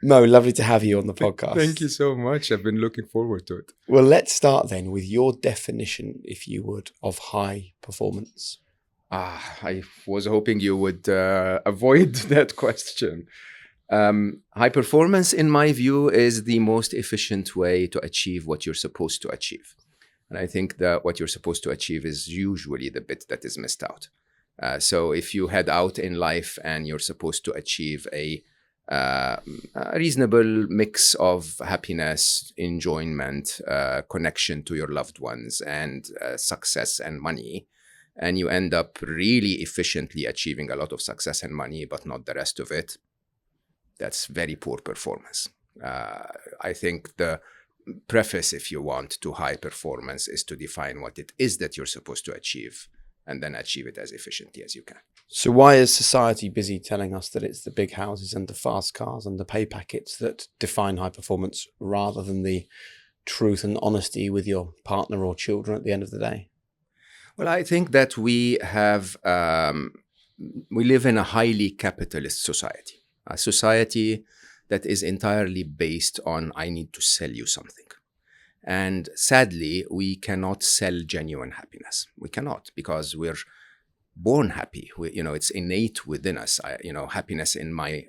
Mo, lovely to have you on the podcast. Thank you so much. I've been looking forward to it. Well, let's start then with your definition, if you would, of high performance. I was hoping you would avoid that question. High performance, in my view, is the most efficient way to achieve what you're supposed to achieve. And I think that what you're supposed to achieve is usually the bit that is missed out. So if you head out in life and you're supposed to achieve a reasonable mix of happiness, enjoyment, connection to your loved ones, and success and money, and you end up really efficiently achieving a lot of success and money, but not the rest of it, that's very poor performance. I think the preface, if you want, to high performance is to define what it is that you're supposed to achieve and then achieve it as efficiently as you can. So why is society busy telling us that it's the big houses and the fast cars and the pay packets that define high performance rather than the truth and honesty with your partner or children at the end of the day? Well, I think that we live in a highly capitalist society, a society that is entirely based on I need to sell you something. And sadly, we cannot sell genuine happiness. We cannot, because we're born happy. It's innate within us. Happiness in my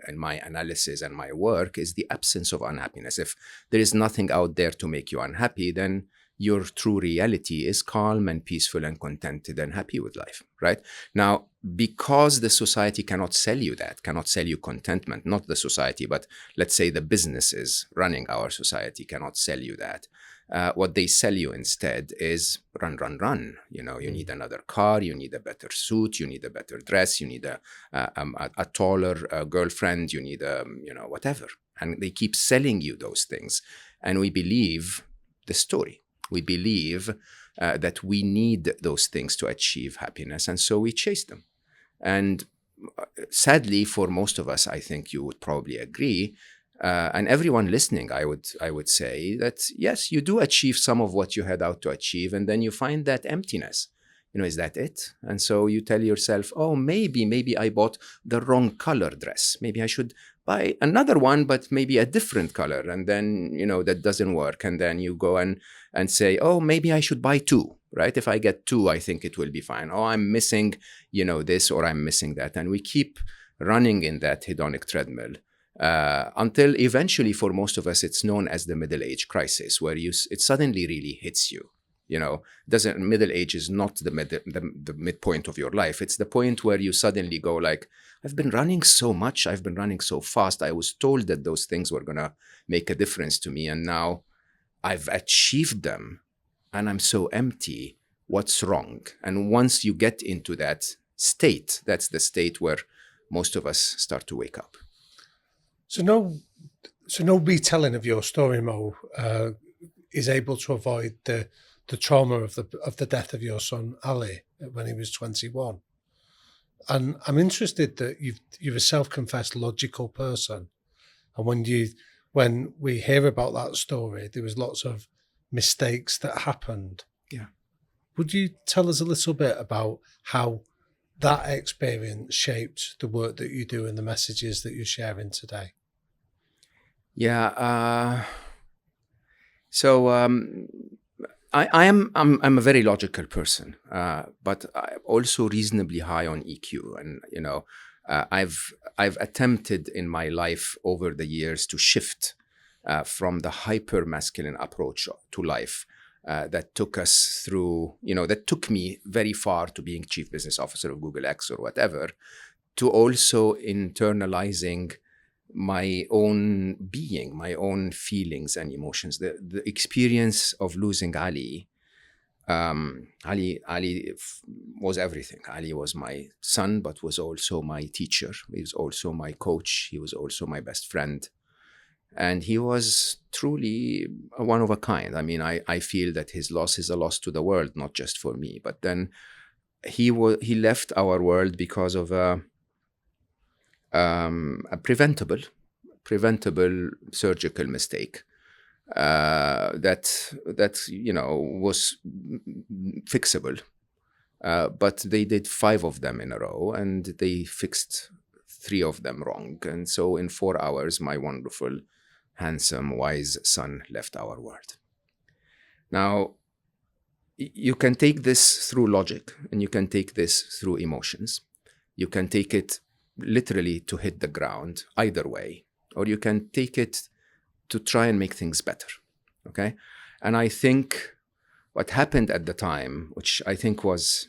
analysis and my work is the absence of unhappiness. If there is nothing out there to make you unhappy, then your true reality is calm and peaceful and contented and happy with life, right? Now, because the society cannot sell you that, cannot sell you contentment, not the society, but let's say the businesses running our society cannot sell you that. What they sell you instead is run. You need another car, you need a better suit, you need a better dress, you need a taller girlfriend, you need whatever. And they keep selling you those things. And we believe the story. We believe that we need those things to achieve happiness, and so we chase them. And sadly, for most of us, I think you would probably agree, and everyone listening, I would say that yes, you do achieve some of what you had out to achieve, and then you find that emptiness. Is that it? And so you tell yourself, oh, maybe I bought the wrong color dress. Maybe I should buy another one, but maybe a different color. And then, that doesn't work. And then you go and say, oh, maybe I should buy two, right? If I get two, I think it will be fine. Oh, I'm missing, this, or I'm missing that. And we keep running in that hedonic treadmill until eventually, for most of us, it's known as the middle age crisis, where it suddenly really hits you. Middle age is not the midpoint of your life. It's the point where you suddenly go like, I've been running so much. I've been running so fast. I was told that those things were going to make a difference to me. And now I've achieved them and I'm so empty. What's wrong? And once you get into that state, that's the state where most of us start to wake up. So no retelling of your story, Mo, is able to avoid the trauma of the death of your son Ali when he was 21, and I'm interested that you're a self-confessed logical person, and when we hear about that story, there was lots of mistakes that happened. Yeah, would you tell us a little bit about how that experience shaped the work that you do and the messages that you're sharing today? Yeah. I'm a very logical person, but I'm also reasonably high on EQ, and I've attempted in my life over the years to shift from the hyper masculine approach to life that took us through, that took me very far to being chief business officer of Google X or whatever, to also internalizing my own being, my own feelings and emotions. The experience of losing Ali, Ali was everything. Ali was my son, but was also my teacher. He was also my coach. He was also my best friend. And he was truly one of a kind. I mean, I feel that his loss is a loss to the world, not just for me. But then he left our world because of a preventable surgical mistake that was fixable. But they did 5 of them in a row, and they fixed 3 of them wrong. And so in 4 hours, my wonderful, handsome, wise son left our world. Now, you can take this through logic, and you can take this through emotions. You can take it literally to hit the ground, either way, or you can take it to try and make things better, okay? And I think what happened at the time, which I think was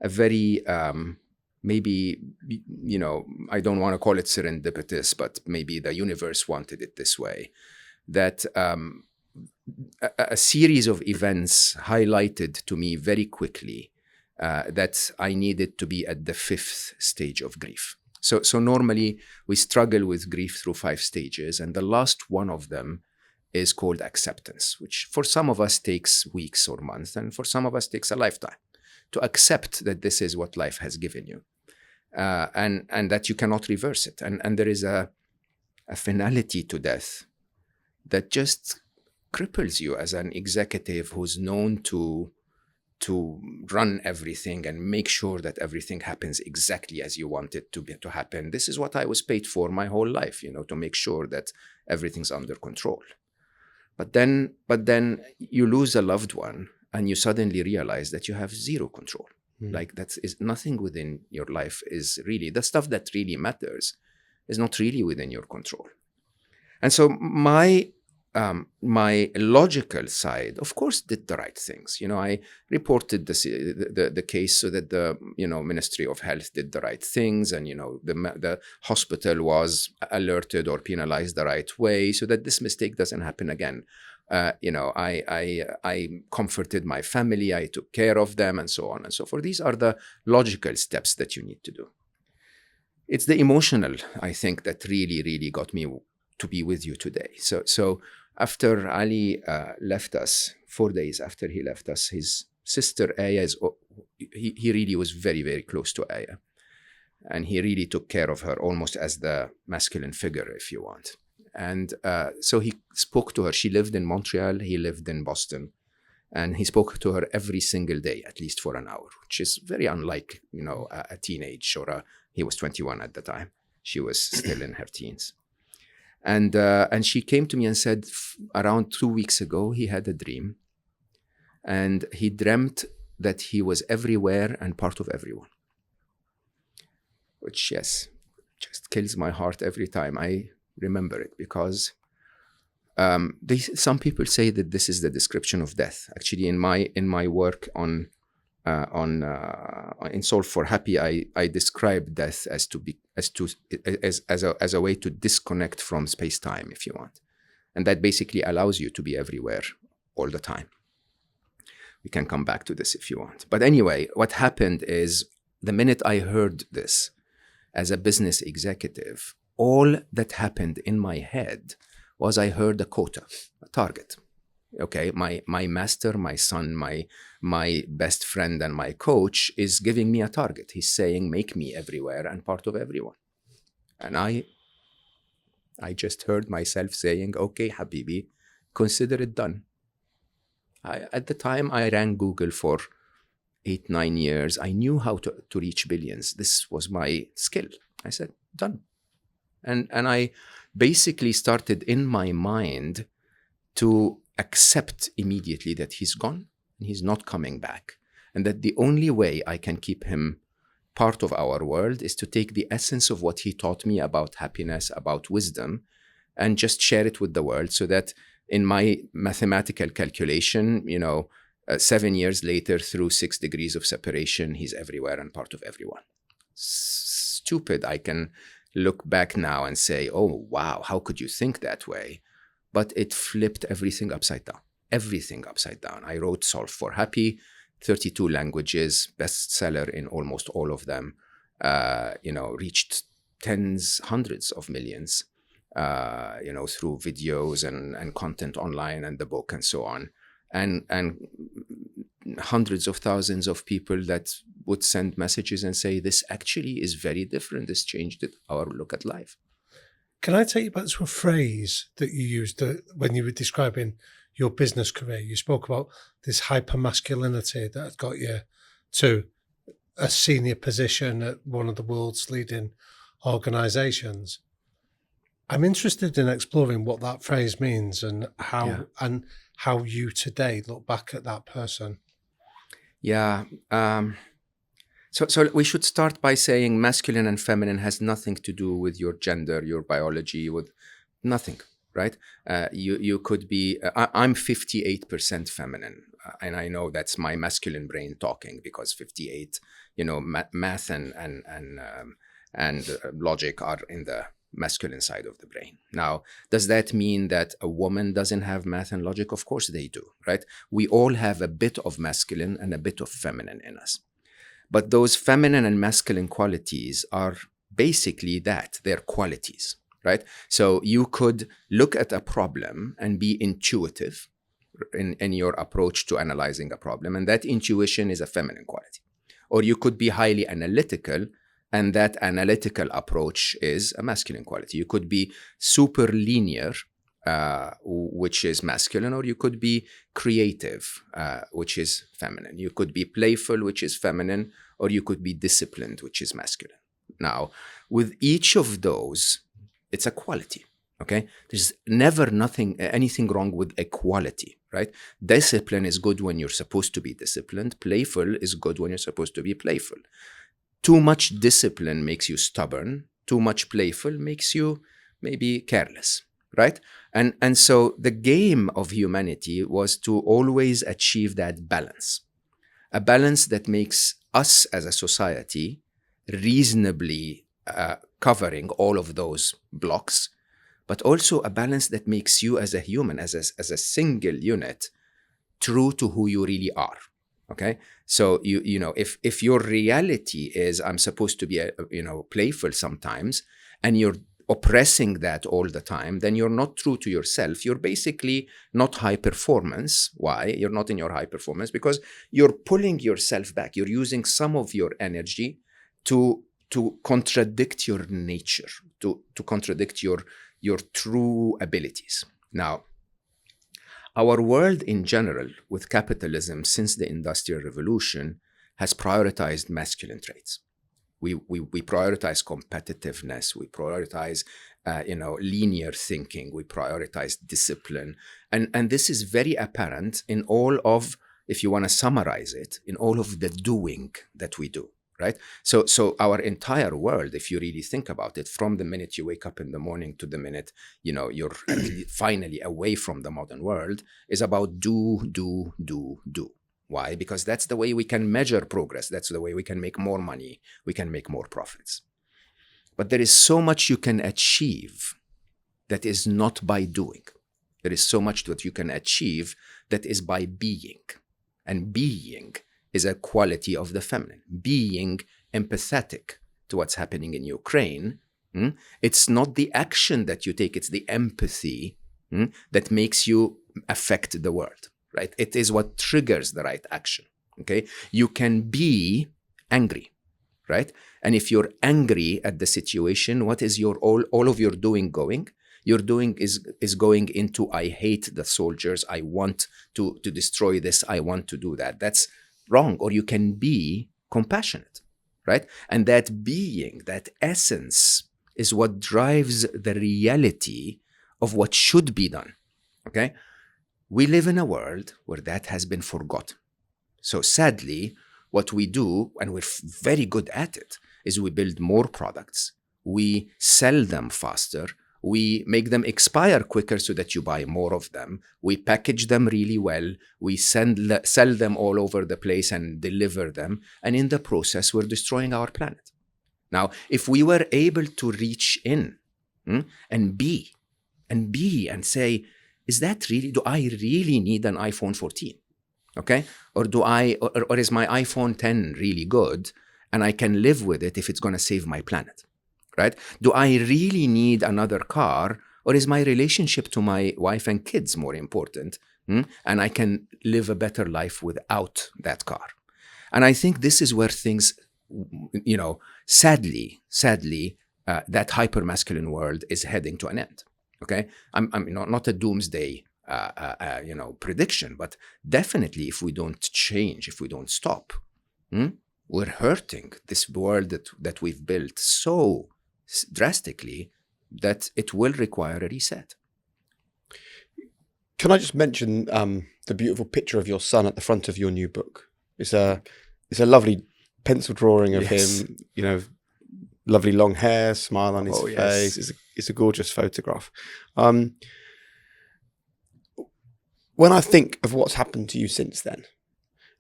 a very, maybe, you know, I don't want to call it serendipitous, but maybe the universe wanted it this way, that a series of events highlighted to me very quickly that I needed to be at the 5th stage of grief. So normally we struggle with grief through 5 stages, and the last one of them is called acceptance, which for some of us takes weeks or months, and for some of us takes a lifetime to accept that this is what life has given you, and that you cannot reverse it. And there is a finality to death that just cripples you as an executive who's known to run everything and make sure that everything happens exactly as you want it to happen. This is what I was paid for my whole life, you know, to make sure that everything's under control. But then you lose a loved one and you suddenly realize that you have zero control. Like that is nothing within your life is really, the stuff that really matters is not really within your control. And so my logical side, of course, did the right things. You know, I reported the case so that the, you know, Ministry of Health did the right things, and, you know, the hospital was alerted or penalized the right way so that this mistake doesn't happen again. You know, I comforted my family, I took care of them, and so on and so forth. These are the logical steps that you need to do. It's the emotional, I think, that really got me to be with you today. So after Ali left us, 4 days after he left us, his sister Aya, he really was very close to Aya. And he really took care of her almost as the masculine figure, if you want. And so he spoke to her. She lived in Montreal, he lived in Boston. And he spoke to her every single day, at least for an hour, which is very unlike, you know, a teenage he was 21 at the time. She was still in her teens. And she came to me and said, around 2 weeks ago, he had a dream. And he dreamt that he was everywhere and part of everyone. Which, yes, just kills my heart every time I remember it, because some people say that this is the description of death. Actually, in my work in Solve for Happy, I describe death as a way to disconnect from space-time, if you want. And that basically allows you to be everywhere all the time. We can come back to this if you want. But anyway, what happened is the minute I heard this as a business executive, all that happened in my head was I heard a quota, a target. Okay, my master, my son, my best friend and my coach is giving me a target. He's saying, make me everywhere and part of everyone. And I just heard myself saying, okay, Habibi, consider it done. At the time, I ran Google for 8-9 years. I knew how to reach billions. This was my skill. I said, done. And I basically started in my mind to accept immediately that he's gone and he's not coming back. And that the only way I can keep him part of our world is to take the essence of what he taught me about happiness, about wisdom, and just share it with the world, so that in my mathematical calculation, you know, 7 years later, through 6 degrees of separation, he's everywhere and part of everyone. Stupid. I can look back now and say, oh, wow, how could you think that way? But it flipped everything upside down. Everything upside down. I wrote Solve for Happy, 32 languages, bestseller in almost all of them, you know, reached tens, hundreds of millions, you know, through videos and content online and the book and so on. And hundreds of thousands of people that would send messages and say, this actually is very different. This changed our look at life. Can I take you back to a phrase that you used when you were describing your business career? You spoke about this hyper-masculinity that had got you to a senior position at one of the world's leading organizations. I'm interested in exploring what that phrase means and how you today look back at that person. Yeah. So we should start by saying masculine and feminine has nothing to do with your gender, your biology, with nothing, right? You could be. I'm 58% feminine, and I know that's my masculine brain talking, because 58, math and logic are in the masculine side of the brain. Now, does that mean that a woman doesn't have math and logic? Of course they do, right? We all have a bit of masculine and a bit of feminine in us. But those feminine and masculine qualities are basically that, they're qualities, right? So you could look at a problem and be intuitive in your approach to analyzing a problem, and that intuition is a feminine quality. Or you could be highly analytical, and that analytical approach is a masculine quality. You could be super linear, which is masculine, or you could be creative, which is feminine. You could be playful, which is feminine, or you could be disciplined, which is masculine. Now, with each of those, it's a quality, okay? There's never anything wrong with equality, right? Discipline is good when you're supposed to be disciplined. Playful is good when you're supposed to be playful. Too much discipline makes you stubborn. Too much playful makes you maybe careless, right? And so the game of humanity was to always achieve that balance. A balance that makes us as a society reasonably covering all of those blocks, but also a balance that makes you as a human, as a single unit, true to who you really are. Okay, so if your reality is I'm supposed to be playful sometimes, and you're oppressing that all the time, then you're not true to yourself. You're basically not high performance. Why? You're not in your high performance because you're pulling yourself back. You're using some of your energy to contradict your nature, to contradict your true abilities. Now, our world in general, with capitalism since the Industrial Revolution, has prioritized masculine traits. We prioritize competitiveness. We prioritize, linear thinking. We prioritize discipline, and this is very apparent in all of, if you want to summarize it, in all of the doing that we do. Right? So our entire world, if you really think about it, from the minute you wake up in the morning to the minute, you're finally away from the modern world, is about do. Why? Because that's the way we can measure progress. That's the way we can make more money. We can make more profits. But there is so much you can achieve that is not by doing. There is so much that you can achieve that is by being. And being is a quality of the feminine. Being empathetic to what's happening in Ukraine. It's not the action that you take, it's the empathy that makes you affect the world, right? It is what triggers the right action, okay? You can be angry, right? And if you're angry at the situation, what is your all of your doing going? Your doing is going into, I hate the soldiers, I want to destroy this, I want to do that. That's wrong. Or you can be compassionate, right? And that being, that essence, is what drives the reality of what should be done, okay? We live in a world where that has been forgotten. So sadly, what we do, and we're very good at it, is we build more products, we sell them faster, we make them expire quicker so that you buy more of them. We package them really well. We sell them all over the place and deliver them. And in the process, we're destroying our planet. Now, if we were able to reach in and be and say, is that really, do I really need an iPhone 14? Okay? Or or is my iPhone 10 really good and I can live with it if it's going to save my planet? Right? Do I really need another car, or is my relationship to my wife and kids more important? And I can live a better life without that car. And I think this is where things, sadly, that hyper-masculine world is heading to an end. Okay? I'm not a doomsday prediction, but definitely if we don't change, if we don't stop, we're hurting this world that we've built so drastically that it will require a reset. Can I just mention the beautiful picture of your son at the front of your new book? It's a lovely pencil drawing of Yes. him, lovely long hair, smile on his Oh, face. yes. It's a gorgeous photograph. When I think of what's happened to you since then,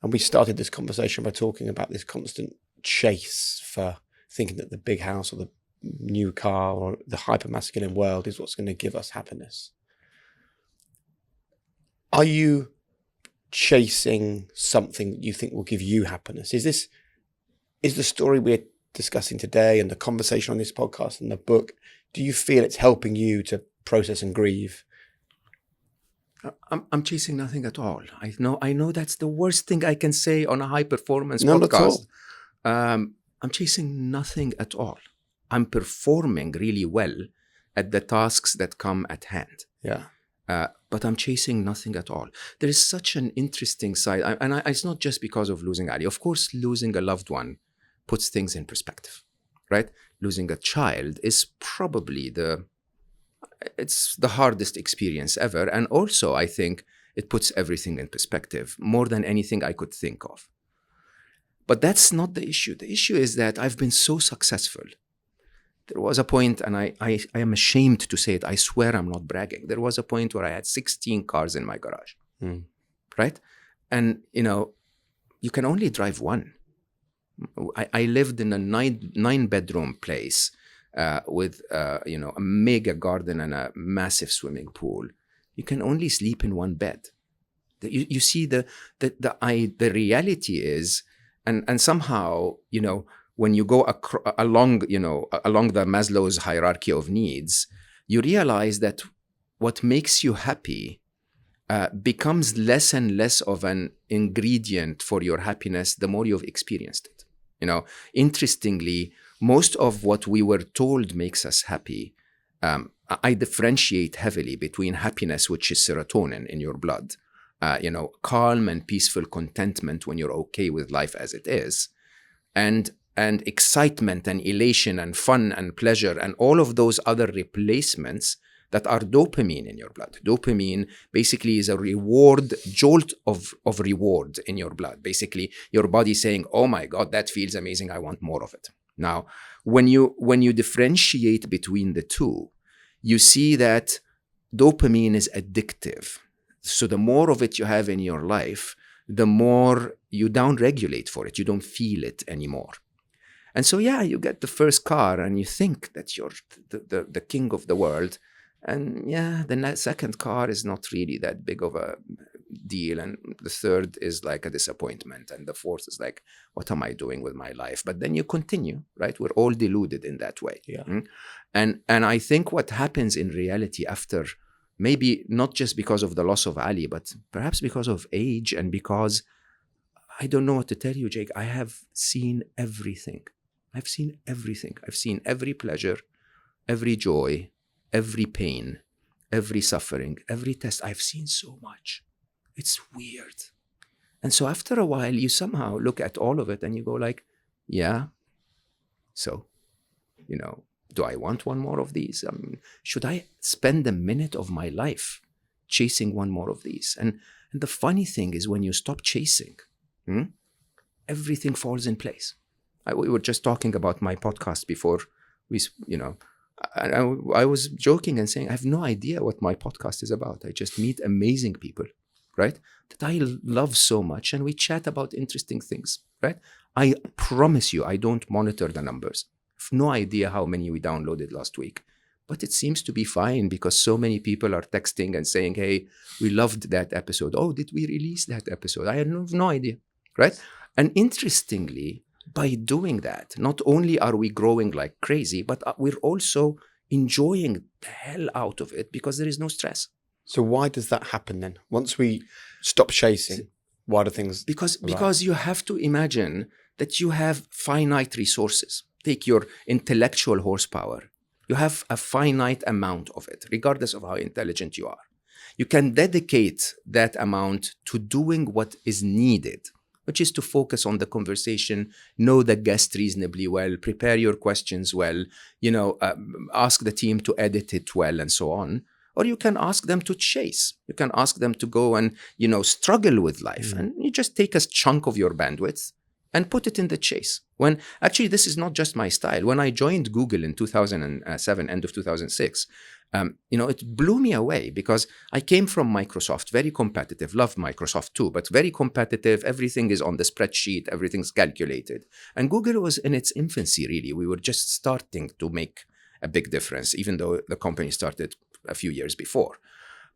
and we started this conversation by talking about this constant chase for thinking that the big house or the new car or the hyper-masculine world is what's going to give us happiness. Are you chasing something that you think will give you happiness? Is the story we're discussing today and the conversation on this podcast and the book, do you feel it's helping you to process and grieve? I'm chasing nothing at all. I know that's the worst thing I can say on a high performance Not at all. podcast. I'm chasing nothing at all. I'm performing really well at the tasks that come at hand. Yeah. But I'm chasing nothing at all. There is such an interesting side. It's not just because of losing Ali. Of course, losing a loved one puts things in perspective, right? Losing a child is probably it's the hardest experience ever. And also, I think it puts everything in perspective more than anything I could think of. But that's not the issue. The issue is that I've been so successful. There was a point, and I am ashamed to say it, I swear I'm not bragging. There was a point where I had 16 cars in my garage, right? And, you can only drive one. I lived in a nine-bedroom place with, a mega garden and a massive swimming pool. You can only sleep in one bed. You see, the reality is, and somehow, when you go along the Maslow's hierarchy of needs, you realize that what makes you happy becomes less and less of an ingredient for your happiness the more you've experienced it. Interestingly, most of what we were told makes us happy, I differentiate heavily between happiness, which is serotonin in your blood, calm and peaceful contentment when you're okay with life as it is, and excitement and elation and fun and pleasure and all of those other replacements that are dopamine in your blood. Dopamine basically is a jolt of reward in your blood. Basically, your body saying, oh my God, that feels amazing, I want more of it. Now, when you differentiate between the two, you see that dopamine is addictive. So the more of it you have in your life, the more you downregulate for it. You don't feel it anymore. And so, you get the first car and you think that you're the king of the world. And the second car is not really that big of a deal. And the third is like a disappointment. And the fourth is like, what am I doing with my life? But then you continue, right? We're all deluded in that way. Yeah. And I think what happens in reality after, maybe not just because of the loss of Ali, but perhaps because of age and because, I don't know what to tell you, Jake, I have seen everything. I've seen everything. I've seen every pleasure, every joy, every pain, every suffering, every test. I've seen so much. It's weird. And so after a while, you somehow look at all of it and you go like, so, do I want one more of these? Should I spend a minute of my life chasing one more of these? And the funny thing is when you stop chasing, everything falls in place. We were just talking about my podcast before I was joking and saying, I have no idea what my podcast is about. I just meet amazing people, right? That I love so much. And we chat about interesting things, right? I promise you, I don't monitor the numbers. I have no idea how many we downloaded last week. But it seems to be fine because so many people are texting and saying, hey, we loved that episode. Oh, did we release that episode? I have no idea, right? And interestingly, by doing that, not only are we growing like crazy, but we're also enjoying the hell out of it because there is no stress. So why does that happen then? Once we stop chasing, why do things Because you have to imagine that you have finite resources. Take your intellectual horsepower. You have a finite amount of it, regardless of how intelligent you are. You can dedicate that amount to doing what is needed which is to focus on the conversation, know the guest reasonably well, prepare your questions well, ask the team to edit it well, and so on. Or you can ask them to chase. You can ask them to go and, struggle with life. And you just take a chunk of your bandwidth and put it in the chase. When actually, this is not just my style. When I joined Google in 2007, end of 2006, it blew me away because I came from Microsoft, very competitive, love Microsoft too, but very competitive. Everything is on the spreadsheet, everything's calculated. And Google was in its infancy, really. We were just starting to make a big difference, even though the company started a few years before.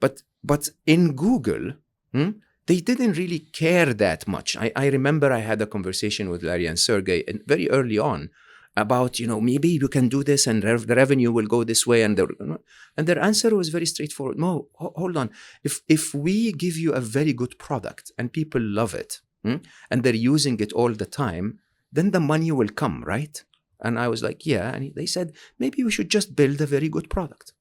But in Google, they didn't really care that much. I remember I had a conversation with Larry and Sergey very early on about, maybe you can do this and the revenue will go this way. And their answer was very straightforward. No, hold on. If we give you a very good product and people love it, and they're using it all the time, then the money will come, right? And I was like, yeah. And they said, maybe we should just build a very good product.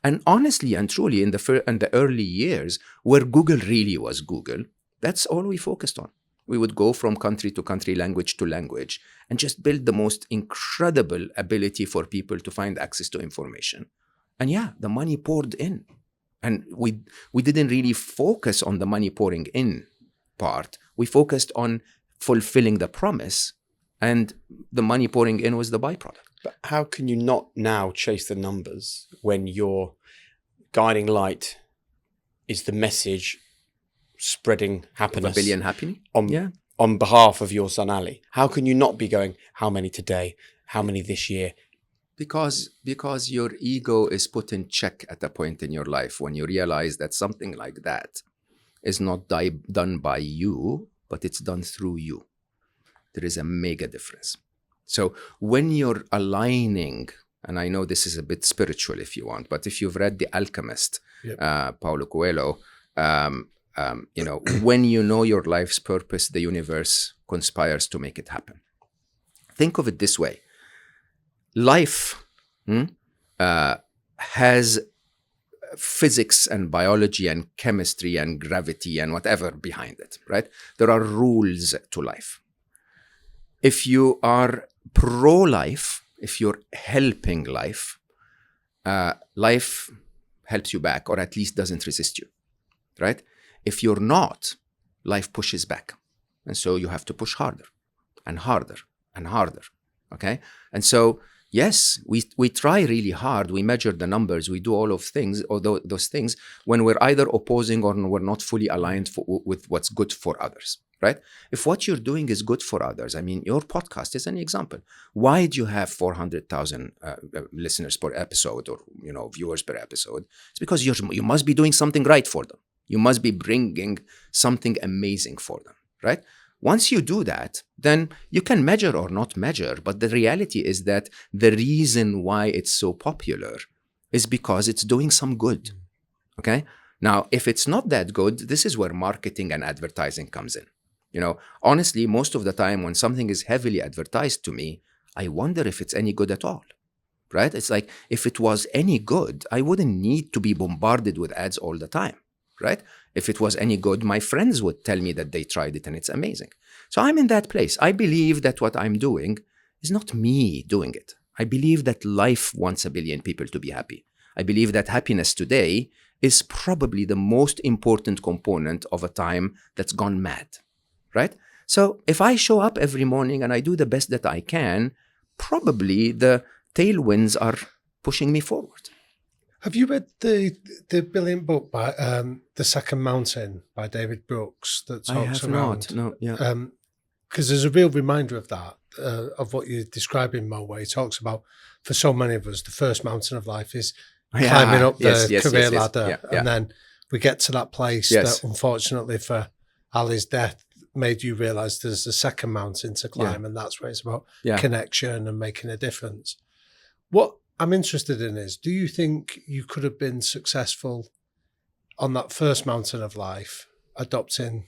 And honestly and truly, in the early years, where Google really was Google, that's all we focused on. We would go from country to country, language to language, and just build the most incredible ability for people to find access to information. And yeah, the money poured in. And we didn't really focus on the money pouring in part. We focused on fulfilling the promise, and the money pouring in was the byproduct. But how can you not now chase the numbers when your guiding light is the message spreading happiness? A billion happiness? On behalf of your son Ali. How can you not be going, how many today? How many this year? Because your ego is put in check at a point in your life when you realize that something like that is not done by you, but it's done through you. There is a mega difference. So when you're aligning, and I know this is a bit spiritual if you want, but if you've read The Alchemist, Paulo Coelho, when you know your life's purpose, the universe conspires to make it happen. Think of it this way. Life has physics and biology and chemistry and gravity and whatever behind it, right? There are rules to life. If you are pro-life, if you're helping life, life helps you back, or at least doesn't resist you, right? If you're not, life pushes back. And so you have to push harder and harder and harder, okay? And so, yes, we try really hard. We measure the numbers. We do all of those things when we're either opposing or we're not fully aligned with what's good for others. Right? If what you're doing is good for others, I mean, your podcast is an example. Why do you have 400,000 listeners per episode, or viewers per episode? It's because you must be doing something right for them. You must be bringing something amazing for them, right? Once you do that, then you can measure or not measure, but the reality is that the reason why it's so popular is because it's doing some good, okay? Now, if it's not that good, this is where marketing and advertising comes in. Honestly, most of the time when something is heavily advertised to me, I wonder if it's any good at all, right? It's like, if it was any good, I wouldn't need to be bombarded with ads all the time, right? If it was any good, my friends would tell me that they tried it and it's amazing. So I'm in that place. I believe that what I'm doing is not me doing it. I believe that life wants 1 billion people to be happy. I believe that happiness today is probably the most important component of a time that's gone mad. Right? So if I show up every morning and I do the best that I can, probably the tailwinds are pushing me forward. Have you read the brilliant book by The Second Mountain by David Brooks that talks around? No, yeah. Because there's a real reminder of that, of what you're describing, Mo, where he talks about, for so many of us, the first mountain of life is climbing up the career ladder. And then we get to that place that, unfortunately for Ali's death, made you realize there's a second mountain to climb, and that's where it's about connection and making a difference. What I'm interested in is, do you think you could have been successful on that first mountain of life, adopting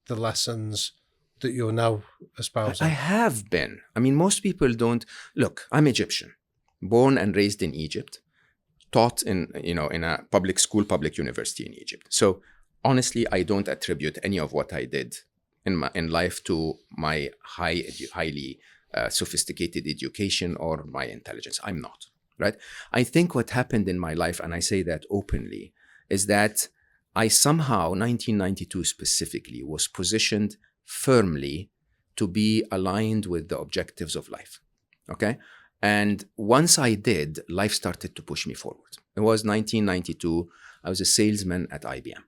the lessons that you're now espousing? I have been. I mean, most people don't. Look, I'm Egyptian, born and raised in Egypt, taught in a public school, public university in Egypt. So honestly, I don't attribute any of what I did in life to my highly sophisticated education or my intelligence. I'm not, right? I think what happened in my life, and I say that openly, is that I somehow, 1992 specifically, was positioned firmly to be aligned with the objectives of life, okay? And once I did, life started to push me forward. It was 1992. I was a salesman at IBM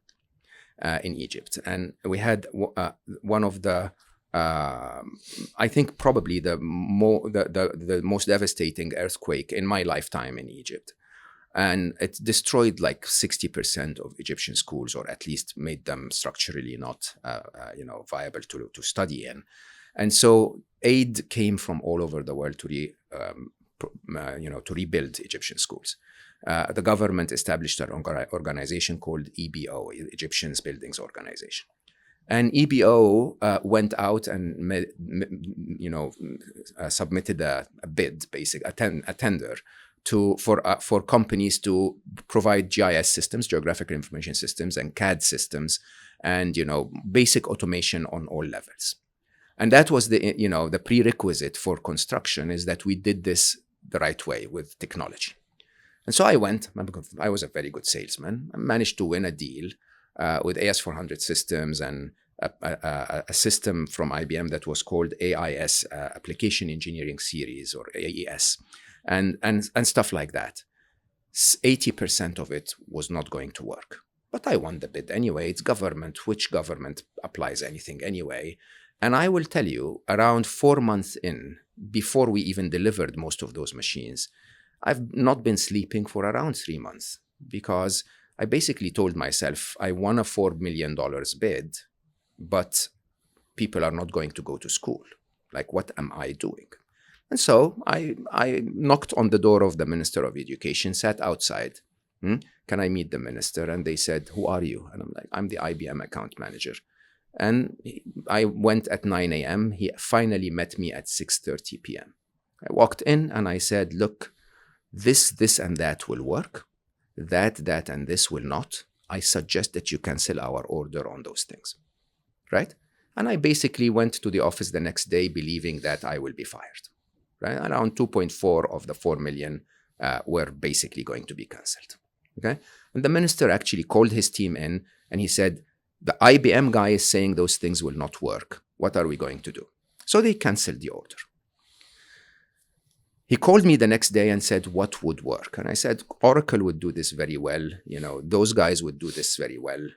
in Egypt. And we had one of the, I think probably the most devastating earthquake in my lifetime in Egypt. And it destroyed like 60% of Egyptian schools, or at least made them structurally not viable to study in. And so aid came from all over the world to rebuild Egyptian schools. The government established an organization called EBO, Egyptians Buildings Organization. And EBO went out and submitted a bid, a tender, for companies to provide GIS systems, geographical information systems, and CAD systems, and basic automation on all levels. And that was the prerequisite for construction, is that we did this the right way with technology. And so I was a very good salesman. I managed to win a deal with AS400 systems and a system from IBM that was called AIS, Application Engineering Series, or AES, and stuff like that. 80% of it was not going to work. But I won the bid anyway. It's government. Which government applies anything anyway? And I will tell you, around 4 months in, before we even delivered most of those machines, I've not been sleeping for around 3 months, because I basically told myself, I won a $4 million bid, but people are not going to go to school. Like, what am I doing? And so I knocked on the door of the Minister of Education, sat outside. Can I meet the minister? And they said, who are you? And I'm like, I'm the IBM account manager. And I went at 9 a.m. He finally met me at 6:30 p.m. I walked in and I said, look, this, and that will work. That, and this will not. I suggest that you cancel our order on those things, right? And I basically went to the office the next day believing that I will be fired, right? Around 2.4 of the 4 million were basically going to be canceled, okay? And the minister actually called his team in and he said, the IBM guy is saying those things will not work. What are we going to do? So they canceled the order. He called me the next day and said, what would work? And I said, Oracle would do this very well. Those guys would do this very well.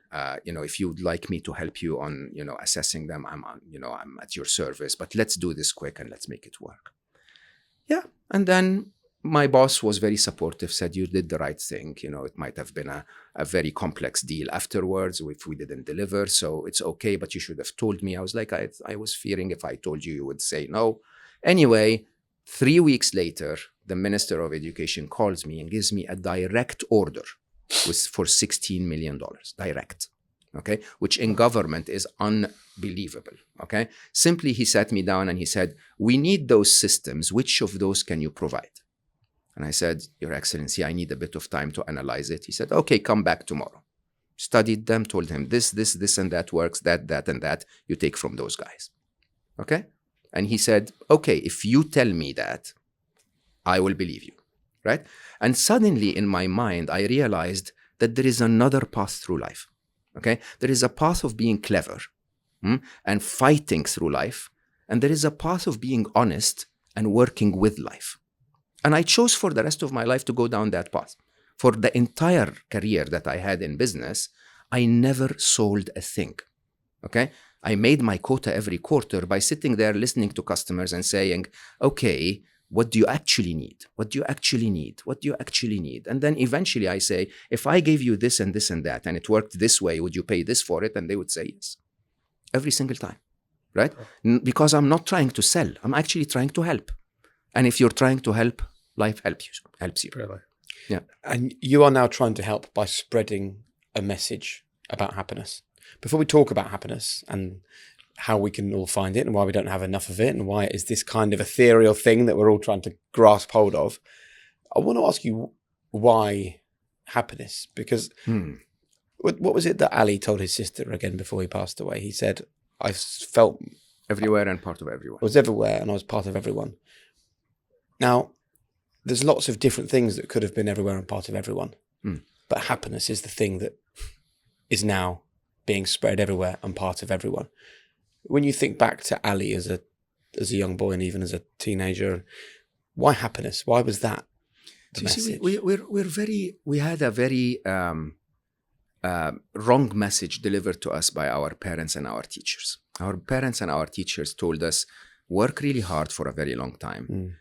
If you'd like me to help you on, assessing them, I'm at your service, but let's do this quick and let's make it work. Yeah. And then my boss was very supportive, said, you did the right thing. It might have been a very complex deal afterwards if we didn't deliver. So it's okay, but you should have told me. I was like, I was fearing if I told you, you would say no. Anyway, 3 weeks later, the Minister of Education calls me and gives me a direct order for $16 million, direct, okay? Which in government is unbelievable, okay? Simply, he sat me down and he said, we need those systems. Which of those can you provide? And I said, Your Excellency, I need a bit of time to analyze it. He said, okay, come back tomorrow. Studied them, told him this, and that works, that, and that. You take from those guys, okay? And he said, okay, if you tell me that, I will believe you, right? And suddenly in my mind, I realized that there is another path through life, okay? There is a path of being clever and fighting through life. And there is a path of being honest and working with life. And I chose for the rest of my life to go down that path. For the entire career that I had in business, I never sold a thing, okay? I made my quota every quarter by sitting there listening to customers and saying, okay, what do you actually need? What do you actually need? What do you actually need? And then eventually I say, if I gave you this and this and that, and it worked this way, would you pay this for it? And they would say yes, every single time, right? Because I'm not trying to sell. I'm actually trying to help. And if you're trying to help, life helps you. Really? Yeah. And you are now trying to help by spreading a message about happiness. Before we talk about happiness and how we can all find it and why we don't have enough of it and why it is this kind of ethereal thing that we're all trying to grasp hold of, I want to ask you why happiness? Because what was it that Ali told his sister again before he passed away? He said, I felt Everywhere and part of everyone. I was everywhere and I was part of everyone. Now, there's lots of different things that could have been everywhere and part of everyone. But happiness is the thing that is now being spread everywhere and part of everyone. When you think back to Ali as a young boy and even as a teenager, why happiness? Why was that the message? We had a very wrong message delivered to us by our parents and our teachers. Our parents and our teachers told us, work really hard for a very long time,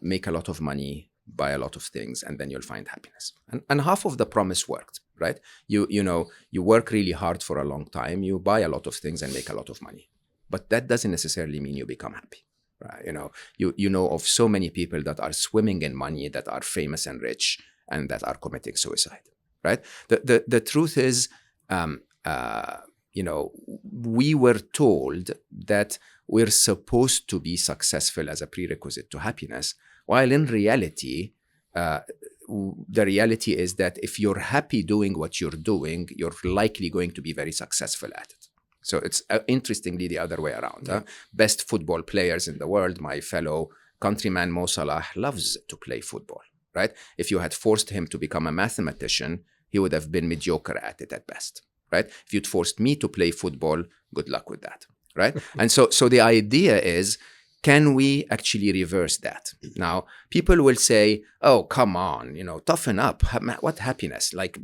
make a lot of money, buy a lot of things, and then you'll find happiness. And half of the promise worked, right? You work really hard for a long time, you buy a lot of things and make a lot of money. But that doesn't necessarily mean you become happy. Right? You know of so many people that are swimming in money, that are famous and rich, and that are committing suicide. Right? The truth is, we were told that we're supposed to be successful as a prerequisite to happiness, while in reality, the reality is that if you're happy doing what you're doing, you're likely going to be very successful at it. So it's interestingly the other way around. Best football players in the world, my fellow countryman Mo Salah loves to play football, right? If you had forced him to become a mathematician, he would have been mediocre at it at best, right? If you'd forced me to play football, good luck with that, right? And so the idea is, can we actually reverse that? Now, people will say, oh, come on, toughen up. What happiness? Like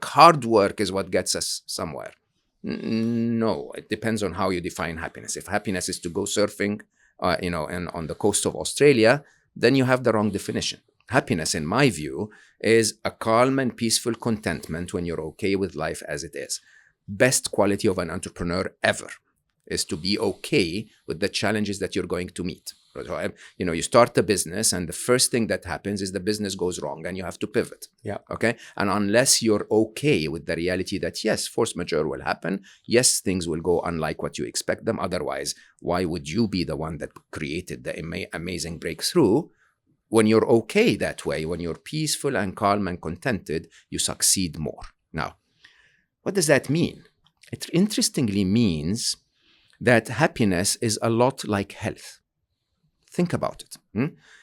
hard work is what gets us somewhere. No, it depends on how you define happiness. If happiness is to go surfing, and on the coast of Australia, then you have the wrong definition. Happiness, in my view, is a calm and peaceful contentment when you're okay with life as it is. Best quality of an entrepreneur ever is to be okay with the challenges that you're going to meet. So, you start a business and the first thing that happens is the business goes wrong and you have to pivot. Yeah. Okay. And unless you're okay with the reality that yes, force majeure will happen. Yes, things will go unlike what you expect them. Otherwise, why would you be the one that created the amazing breakthrough? When you're okay that way, when you're peaceful and calm and contented, you succeed more. Now, what does that mean? It interestingly means that happiness is a lot like health. Think about it.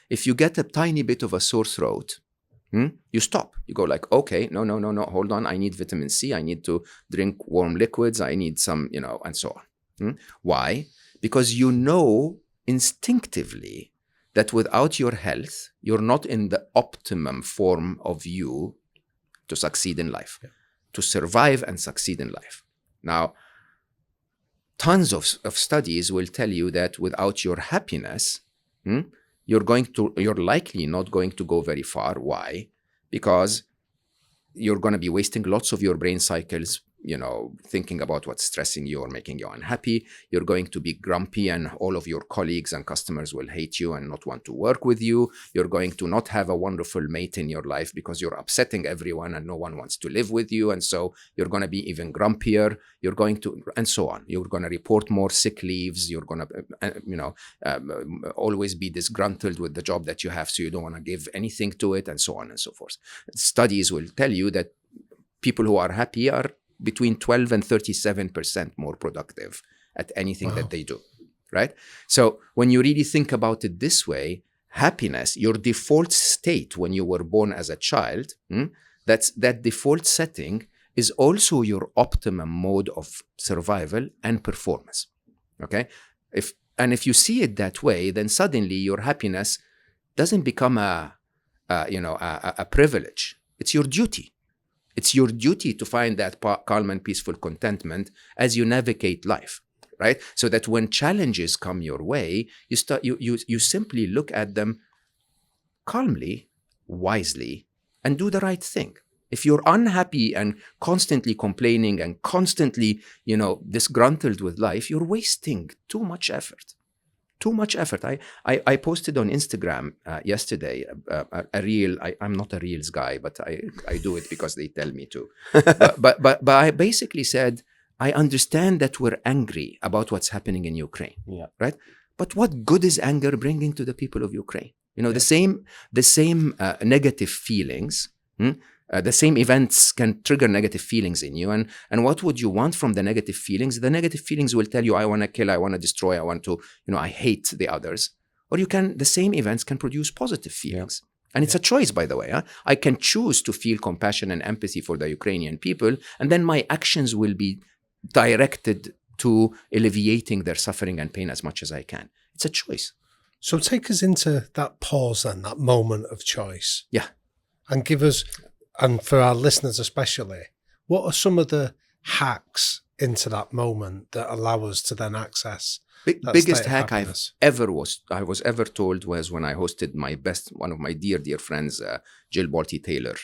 If you get a tiny bit of a sore throat, you stop. You go like, okay, no, hold on. I need vitamin C. I need to drink warm liquids. I need some, and so on. Why? Because instinctively that without your health, you're not in the optimum form of you to succeed in life, to survive and succeed in life. Now, tons of studies will tell you that without your happiness, you're likely not going to go very far. Why? Because you're going to be wasting lots of your brain cycles, thinking about what's stressing you or making you unhappy. You're going to be grumpy and all of your colleagues and customers will hate you and not want to work with you. You're going to not have a wonderful mate in your life because you're upsetting everyone and no one wants to live with you. And so you're going to be even grumpier. You're going to, and so on. You're going to report more sick leaves. You're going to, always be disgruntled with the job that you have. So you don't want to give anything to it and so on and so forth. Studies will tell you that people who are happy are between 12 and 37% more productive at anything that they do, right? So when you really think about it this way, happiness, your default state when you were born as a child, that default setting is also your optimum mode of survival and performance, okay? If you see it that way, then suddenly your happiness doesn't become a privilege. It's your duty. It's your duty to find that calm and peaceful contentment as you navigate life, right? So that when challenges come your way, you simply look at them calmly, wisely, and do the right thing. If you're unhappy and constantly complaining and constantly, disgruntled with life, you're wasting too much effort. Too much effort. I posted on Instagram yesterday a reel. I'm not a reels guy, but I do it because they tell me to. but I basically said, I understand that we're angry about what's happening in Ukraine, right? But what good is anger bringing to the people of Ukraine? The same negative feelings The same events can trigger negative feelings in you. And what would you want from the negative feelings? The negative feelings will tell you, I want to kill, I want to destroy, I want to, I hate the others. Or the same events can produce positive feelings. Yeah. And it's a choice, by the way. Huh? I can choose to feel compassion and empathy for the Ukrainian people, and then my actions will be directed to alleviating their suffering and pain as much as I can. It's a choice. So take us into that pause then, that moment of choice. Yeah. And give us, and for our listeners especially, what are some of the hacks into that moment that allow us to then access biggest hack I was ever told was when I hosted one of my dear friends, Jill Balti Taylor.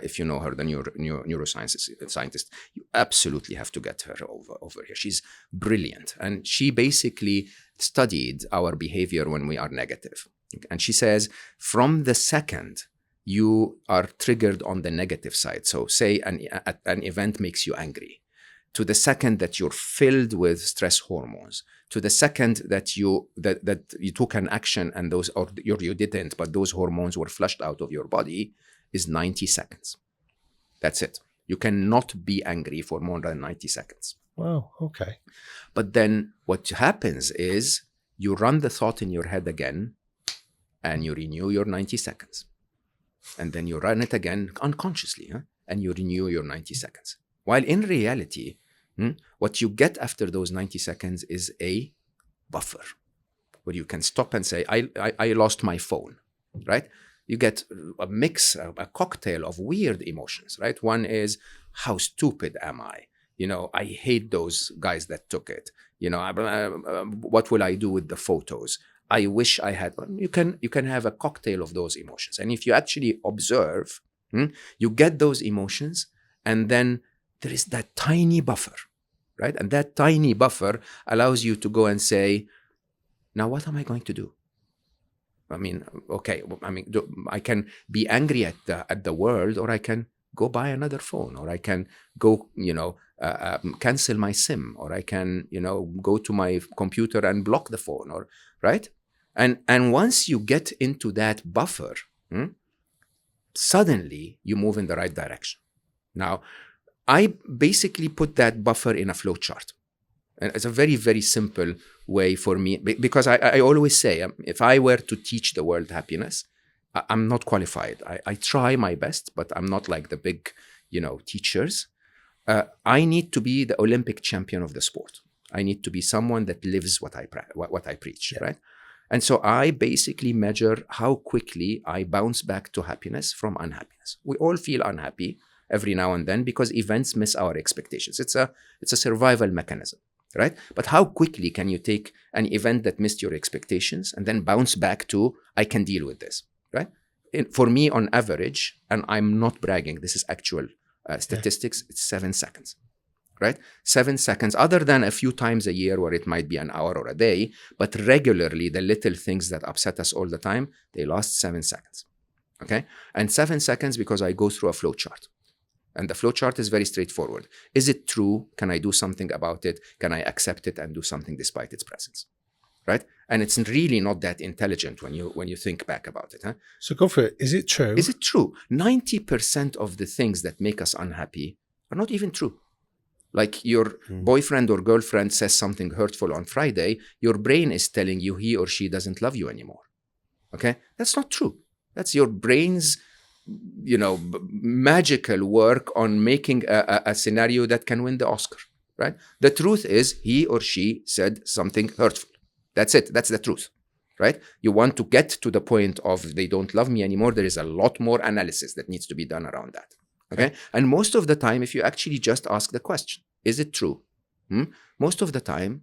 If you know her, the neuroscientist, you absolutely have to get her over here. She's brilliant. And she basically studied our behavior when we are negative. And she says, from the second you are triggered on the negative side, so say an event makes you angry, to the second that you're filled with stress hormones, to the second that you took an action and you didn't, but those hormones were flushed out of your body, is 90 seconds. That's it. You cannot be angry for more than 90 seconds. Wow, okay. But then what happens is you run the thought in your head again and you renew your 90 seconds. And then you run it again unconsciously, and you renew your 90 seconds. While in reality, what you get after those 90 seconds is a buffer where you can stop and say, I lost my phone, right? You get a mix, a cocktail of weird emotions, right? One is, how stupid am I? I hate those guys that took it. What will I do with the photos? I wish I had. You can have a cocktail of those emotions. And if you actually observe, you get those emotions, and then there is that tiny buffer, right? And that tiny buffer allows you to go and say, now what am I going to do? I can be angry at the world, or I can go buy another phone, or I can go, cancel my SIM, or I can, go to my computer and block the phone, or right? And once you get into that buffer, suddenly you move in the right direction. Now, I basically put that buffer in a flow chart. And it's a very, very simple way for me, because I always say, if I were to teach the world happiness, I'm not qualified. I try my best, but I'm not like the big, teachers. I need to be the Olympic champion of the sport. I need to be someone that lives what I preach, right? And so I basically measure how quickly I bounce back to happiness from unhappiness. We all feel unhappy every now and then because events miss our expectations. It's a survival mechanism, right? But how quickly can you take an event that missed your expectations and then bounce back to, I can deal with this, right? For me, on average, and I'm not bragging, this is actual statistics, it's 7 seconds. Right? 7 seconds, other than a few times a year where it might be an hour or a day, but regularly the little things that upset us all the time, they last 7 seconds. Okay? And 7 seconds because I go through a flow chart. And the flow chart is very straightforward. Is it true? Can I do something about it? Can I accept it and do something despite its presence? Right? And it's really not that intelligent when you think back about it. Huh? So go for it. Is it true? Is it true? 90% of the things that make us unhappy are not even true. Like your boyfriend or girlfriend says something hurtful on Friday, your brain is telling you he or she doesn't love you anymore. Okay? That's not true. That's your brain's, magical work on making a scenario that can win the Oscar, right? The truth is he or she said something hurtful. That's it. That's the truth, right? You want to get to the point of they don't love me anymore. There is a lot more analysis that needs to be done around that. Okay. And most of the time, if you actually just ask the question, is it true? Most of the time,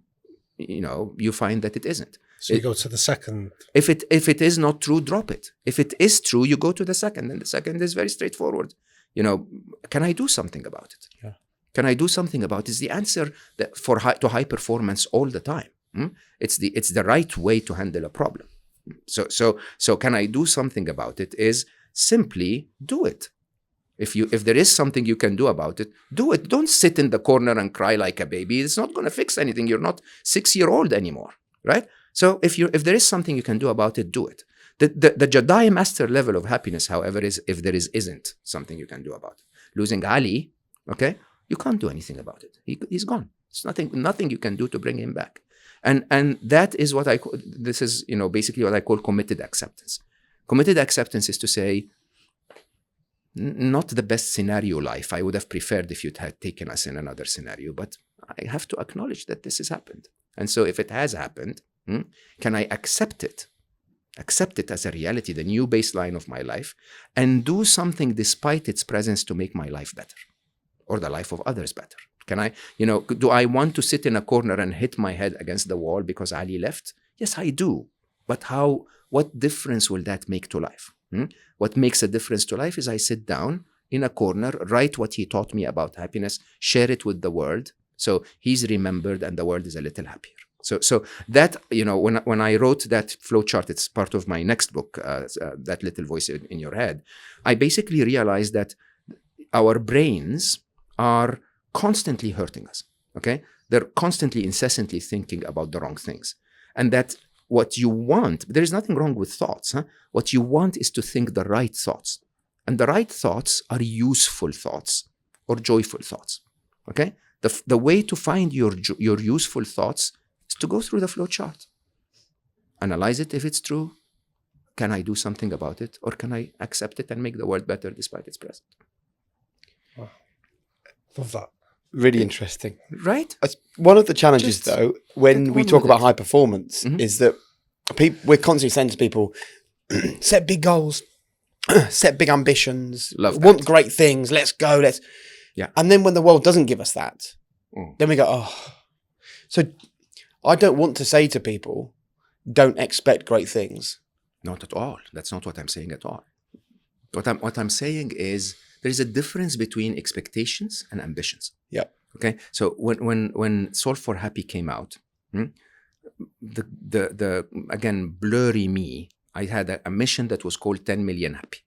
you find that it isn't. So you go to the second. If it is not true, drop it. If it is true, you go to the second. And the second is very straightforward. Can I do something about it? Yeah. Can I do something about it? Is the answer that to high performance all the time. It's the right way to handle a problem. So can I do something about it? Is simply do it. If there is something you can do about it, do it. Don't sit in the corner and cry like a baby. It's not going to fix anything. You're not 6-year-old anymore, right? So if there is something you can do about it, do it. The Jedi master level of happiness, however, is if there isn't something you can do about it. Losing Ali, okay, you can't do anything about it. He's gone. It's nothing you can do to bring him back. And that is what this is, basically what I call committed acceptance. Committed acceptance is to say, not the best scenario life. I would have preferred if you'd had taken us in another scenario, but I have to acknowledge that this has happened. And so if it has happened, can I accept it? Accept it as a reality, the new baseline of my life, and do something despite its presence to make my life better or the life of others better. Can I, do I want to sit in a corner and hit my head against the wall because Ali left? Yes, I do. But what difference will that make to life? What makes a difference to life is I sit down in a corner, write what he taught me about happiness, share it with the world. So he's remembered and the world is a little happier. So that, when I wrote that flowchart, it's part of my next book, That Little Voice in Your Head, I basically realized that our brains are constantly hurting us, okay? They're constantly, incessantly thinking about the wrong things. And that what you want, there is nothing wrong with thoughts. What you want is to think the right thoughts. And the right thoughts are useful thoughts or joyful thoughts, okay? The way to find your useful thoughts is to go through the flow chart. Analyze it if it's true. Can I do something about it? Or can I accept it and make the world better despite its presence? Wow. Love that. Really interesting. Right? One of the challenges, though, when we talk about high performance, is that we're constantly saying to people, set big goals, set big ambitions, want great things, let's go, Yeah. And then when the world doesn't give us that, then we go, oh. So I don't want to say to people, don't expect great things. Not at all. That's not what I'm saying at all. What I'm saying is there is a difference between expectations and ambitions. Yeah. Okay. So when Solve for Happy came out, the again blurry me, I had a mission that was called 10 million happy.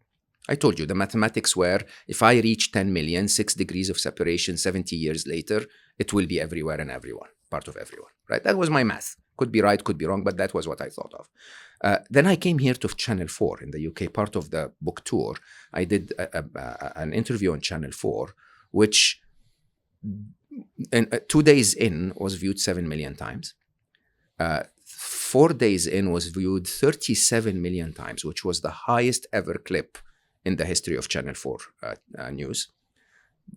I told you the mathematics were if I reach 10 million, 6 degrees of separation, 70 years later, it will be everywhere and everyone, part of everyone. Right. That was my math. Could be right, could be wrong, but that was what I thought of. Then I came here to Channel 4 in the UK, part of the book tour. I did an interview on Channel 4, which 2 days in was viewed 7 million times. 4 days in was viewed 37 million times, which was the highest ever clip in the history of Channel 4 news.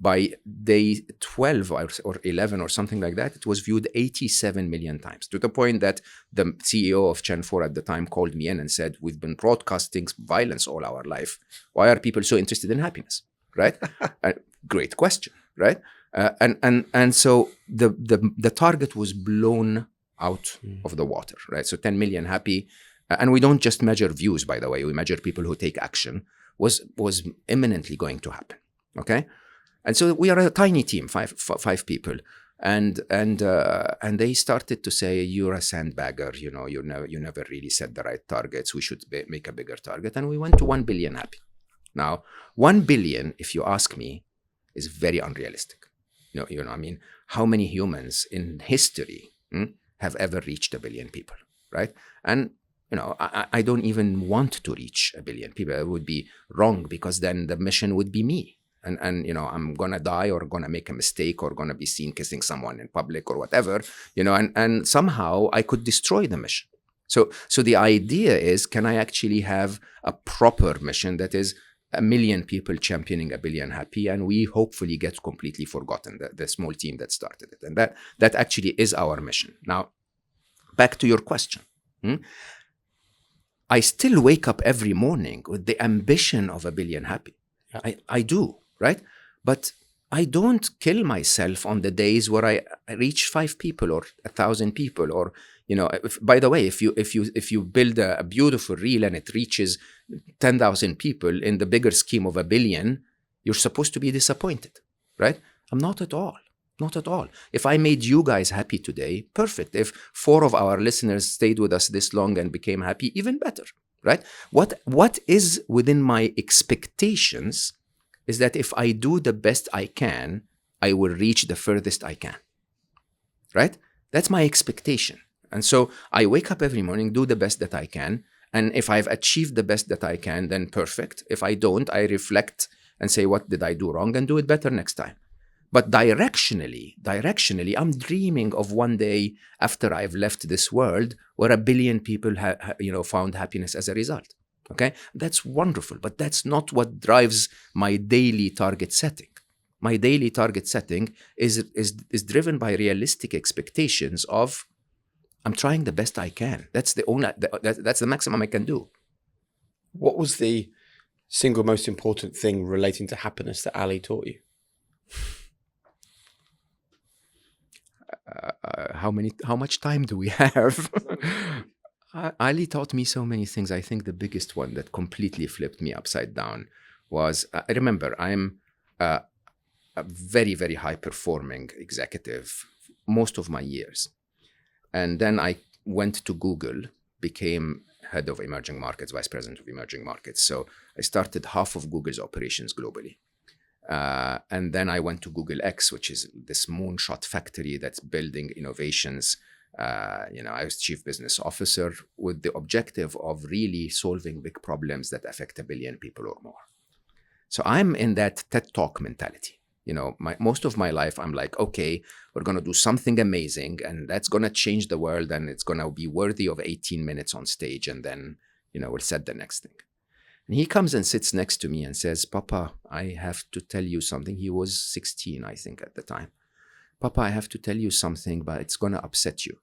By day 12 or 11 or something like that, it was viewed 87 million times, to the point that the CEO of Channel 4 at the time called me in and said, we've been broadcasting violence all our life. Why are people so interested in happiness? Right? Great question, right? And so the target was blown out of the water, right? So 10 million happy, and we don't just measure views, by the way, we measure people who take action, was imminently going to happen, okay? And so we are a tiny team, five people, and they started to say, "You're a sandbagger. You never really set the right targets. We should make a bigger target." And we went to 1 billion happy. Now, 1 billion, if you ask me, is very unrealistic. I mean, how many humans in history have ever reached 1 billion people, right? And I don't even want to reach 1 billion people. It would be wrong because then the mission would be me. And I'm going to die or going to make a mistake or going to be seen kissing someone in public or whatever, and somehow I could destroy the mission. So the idea is, can I actually have a proper mission that is 1 million people championing 1 billion happy, and we hopefully get completely forgotten, the small team that started it. And that actually is our mission. Now, back to your question. I still wake up every morning with the ambition of 1 billion happy. Yeah. I do. Right? But I don't kill myself on the days where I reach 5 people or 1,000 people, or, by the way, if you build a beautiful reel and it reaches 10,000 people in the bigger scheme of 1 billion, you're supposed to be disappointed, right? I'm not at all. Not at all. If I made you guys happy today, perfect. If 4 of our listeners stayed with us this long and became happy, even better, right? What is within my expectations is that if I do the best I can, I will reach the furthest I can, right? That's my expectation. And so I wake up every morning, do the best that I can, And if I've achieved the best that I can, then perfect. If I don't, I reflect and say, what did I do wrong, and do it better next time. But directionally, I'm dreaming of one day after I've left this world where 1 billion people found happiness as a result. Okay, that's wonderful, but that's not what drives my daily target setting. My daily target setting is driven by realistic expectations of, I'm trying the best I can. That's the maximum I can do. What was the single most important thing relating to happiness that Ali taught you? How much time do we have? Ali taught me so many things. I think the biggest one that completely flipped me upside down was, I remember I'm a very, very high performing executive most of my years. And then I went to Google, became head of emerging markets, vice president of emerging markets. So I started half of Google's operations globally. And then I went to Google X, which is this moonshot factory that's building innovations. I was chief business officer with the objective of really solving big problems that affect 1 billion people or more. So I'm in that TED Talk mentality. Most of my life, I'm like, okay, we're going to do something amazing and that's going to change the world and it's going to be worthy of 18 minutes on stage. And then, we'll set the next thing. And he comes and sits next to me and says, Papa, I have to tell you something. He was 16, I think, at the time. Papa, I have to tell you something, but it's going to upset you.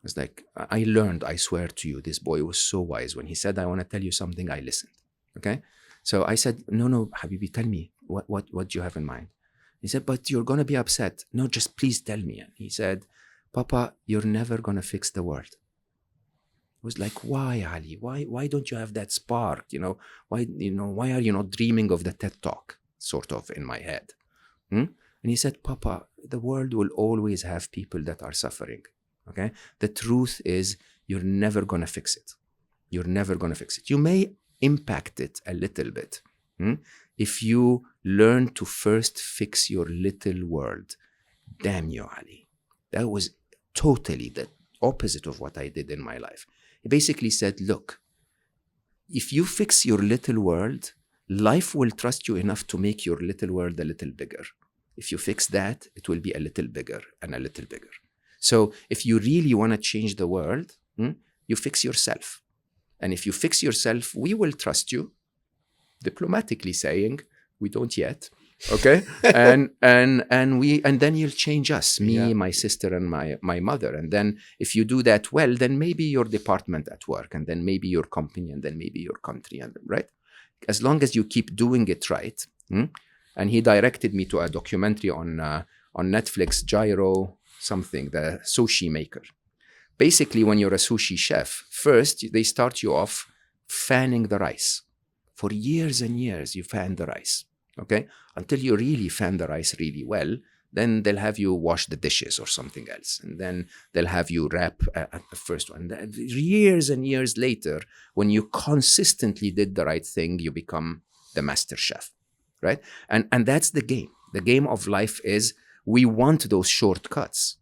It's like, I learned, I swear to you, this boy was so wise. When he said, I want to tell you something, I listened. Okay? So I said, no, Habibi, tell me, what do you have in mind? He said, but you're going to be upset. No, just please tell me. And he said, Papa, you're never going to fix the world. I was like, why, Ali? Why don't you have that spark? Why are you not dreaming of the TED Talk, sort of, in my head? And he said, Papa, the world will always have people that are suffering. Okay? The truth is, you're never going to fix it. You're never going to fix it. You may impact it a little bit. If you learn to first fix your little world. Damn you, Ali. That was totally the opposite of what I did in my life. He basically said, look, if you fix your little world, life will trust you enough to make your little world a little bigger. If you fix that, it will be a little bigger and a little bigger. So if you really want to change the world, you fix yourself. And if you fix yourself, we will trust you, diplomatically saying, we don't yet. Okay. and then you'll change us, me, my sister, and my mother. And then if you do that well, then maybe your department at work, and then maybe your company, and then maybe your country, and right? As long as you keep doing it right. And he directed me to a documentary on Netflix, Gyro something, the sushi maker. Basically, when you're a sushi chef, first they start you off fanning the rice. For years and years, you fan the rice. Okay, until you really fan the rice really well, then they'll have you wash the dishes or something else, and then they'll have you wrap at the first one. Years and years later, when you consistently did the right thing, you become the master chef, right? And that's the game. The game of life is we want those shortcuts,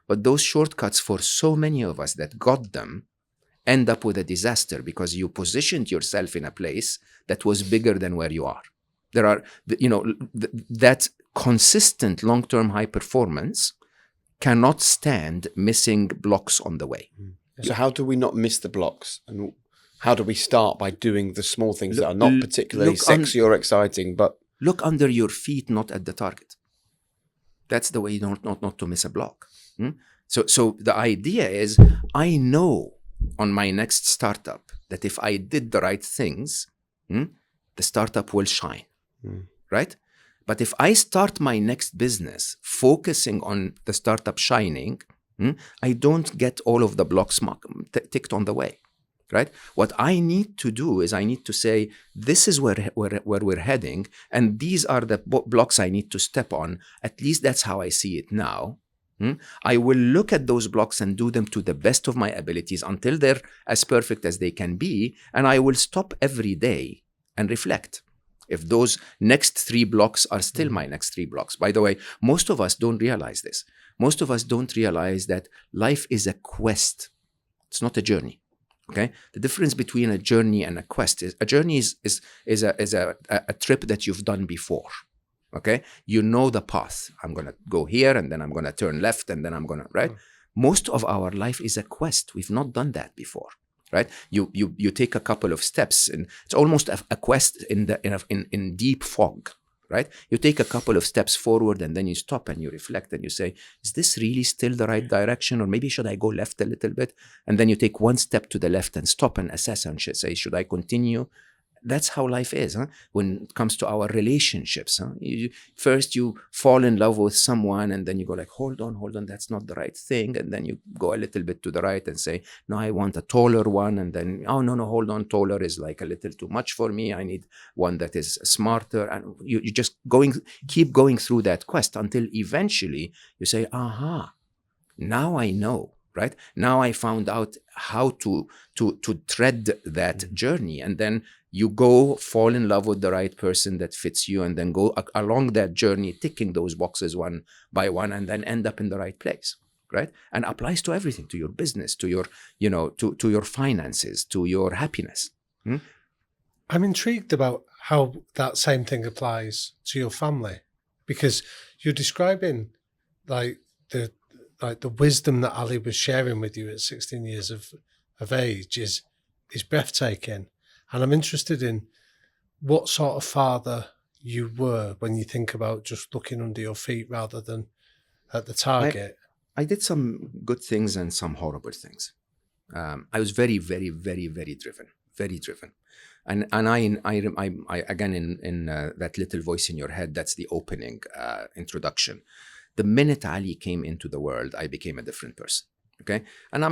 but those shortcuts for so many of us that got them end up with a disaster because you positioned yourself in a place that was bigger than where you are. There are, that consistent long-term high performance cannot stand missing blocks on the way. So how do we not miss the blocks? And how do we start by doing the small things that are not particularly sexy or exciting, but... Look under your feet, not at the target. That's the way not to miss a block. So the idea is, I know on my next startup that if I did the right things, the startup will shine. Right? But if I start my next business focusing on the startup shining, I don't get all of the blocks ticked on the way. Right? What I need to do is I need to say, this is where we're heading, and these are the blocks I need to step on. At least that's how I see it now. I will look at those blocks and do them to the best of my abilities until they're as perfect as they can be, and I will stop every day and reflect. If those next 3 blocks are still my next 3 blocks. By the way, most of us don't realize this. Most of us don't realize that life is a quest. It's not a journey. Okay, the difference between a journey and a quest is a journey is a trip that you've done before. Okay, you know the path. I'm gonna go here, and then I'm gonna turn left, and then I'm gonna right. Most of our life is a quest. We've not done that before, right? You take a couple of steps, and it's almost a quest in deep fog. Right? You take a couple of steps forward and then you stop and you reflect and you say, is this really still the right direction? Or maybe should I go left a little bit? And then you take one step to the left and stop and assess and say, should I continue? That's how life is, huh? When it comes to our relationships. Huh? First, you fall in love with someone and then you go like, hold on, that's not the right thing. And then you go a little bit to the right and say, no, I want a taller one. And then, oh, no, hold on, taller is like a little too much for me. I need one that is smarter. And you just keep going through that quest until eventually you say, aha, now I know. Right? Now I found out how to tread that journey. And then you go fall in love with the right person that fits you and then go along that journey, ticking those boxes one by one and then end up in the right place. Right? And applies to everything, to your business, to your, to your finances, to your happiness. I'm intrigued about how that same thing applies to your family, because you're describing like the wisdom that Ali was sharing with you at 16 years of age is breathtaking. And I'm interested in what sort of father you were when you think about just looking under your feet rather than at the target. I did some good things and some horrible things. I was very, very, very, very driven, very driven. And I again, in that little voice in your head, that's the opening introduction. The minute Ali came into the world, I became a different person. Okay. And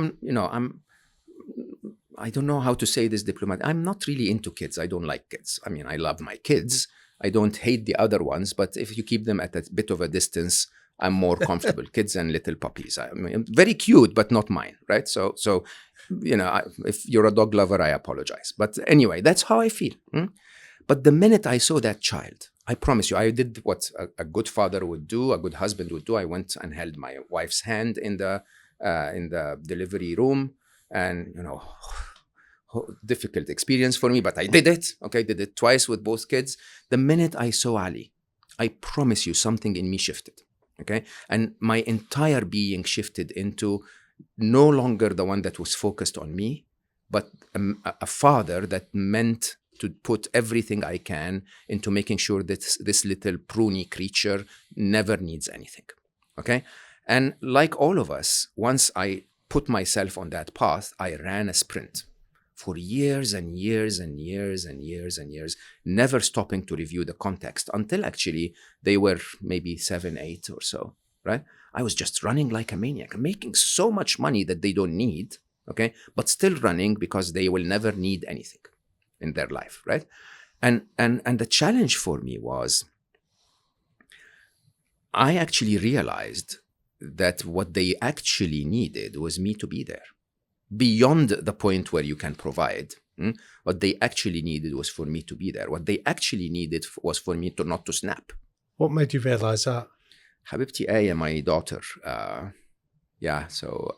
I don't know how to say this diplomatically. I'm not really into kids. I don't like kids. I mean, I love my kids. I don't hate the other ones, but if you keep them at a bit of a distance, I'm more comfortable. Kids and little puppies. I mean, very cute, but not mine, right? So if you're a dog lover, I apologize. But anyway, that's how I feel. But the minute I saw that child, I promise you, I did what a good father would do, a good husband would do. I went and held my wife's hand in the delivery room, and difficult experience for me, but I did it. Okay, did it twice with both kids. The minute I saw Ali, I promise you, something in me shifted. Okay, and my entire being shifted into no longer the one that was focused on me, but a father that meant to put everything I can into making sure that this little pruny creature never needs anything. Okay, and like all of us, once I put myself on that path, I ran a sprint for years and years and years and years and years, never stopping to review the context until actually they were maybe 7, 8 or so, right? I was just running like a maniac, making so much money that they don't need, okay, but still running because they will never need anything in their life, right? And the challenge for me was, I actually realized that what they actually needed was me to be there. Beyond the point where you can provide, what they actually needed was for me to be there. What they actually needed was for me not to snap. What made you realize that? Habibti Aya, my daughter. So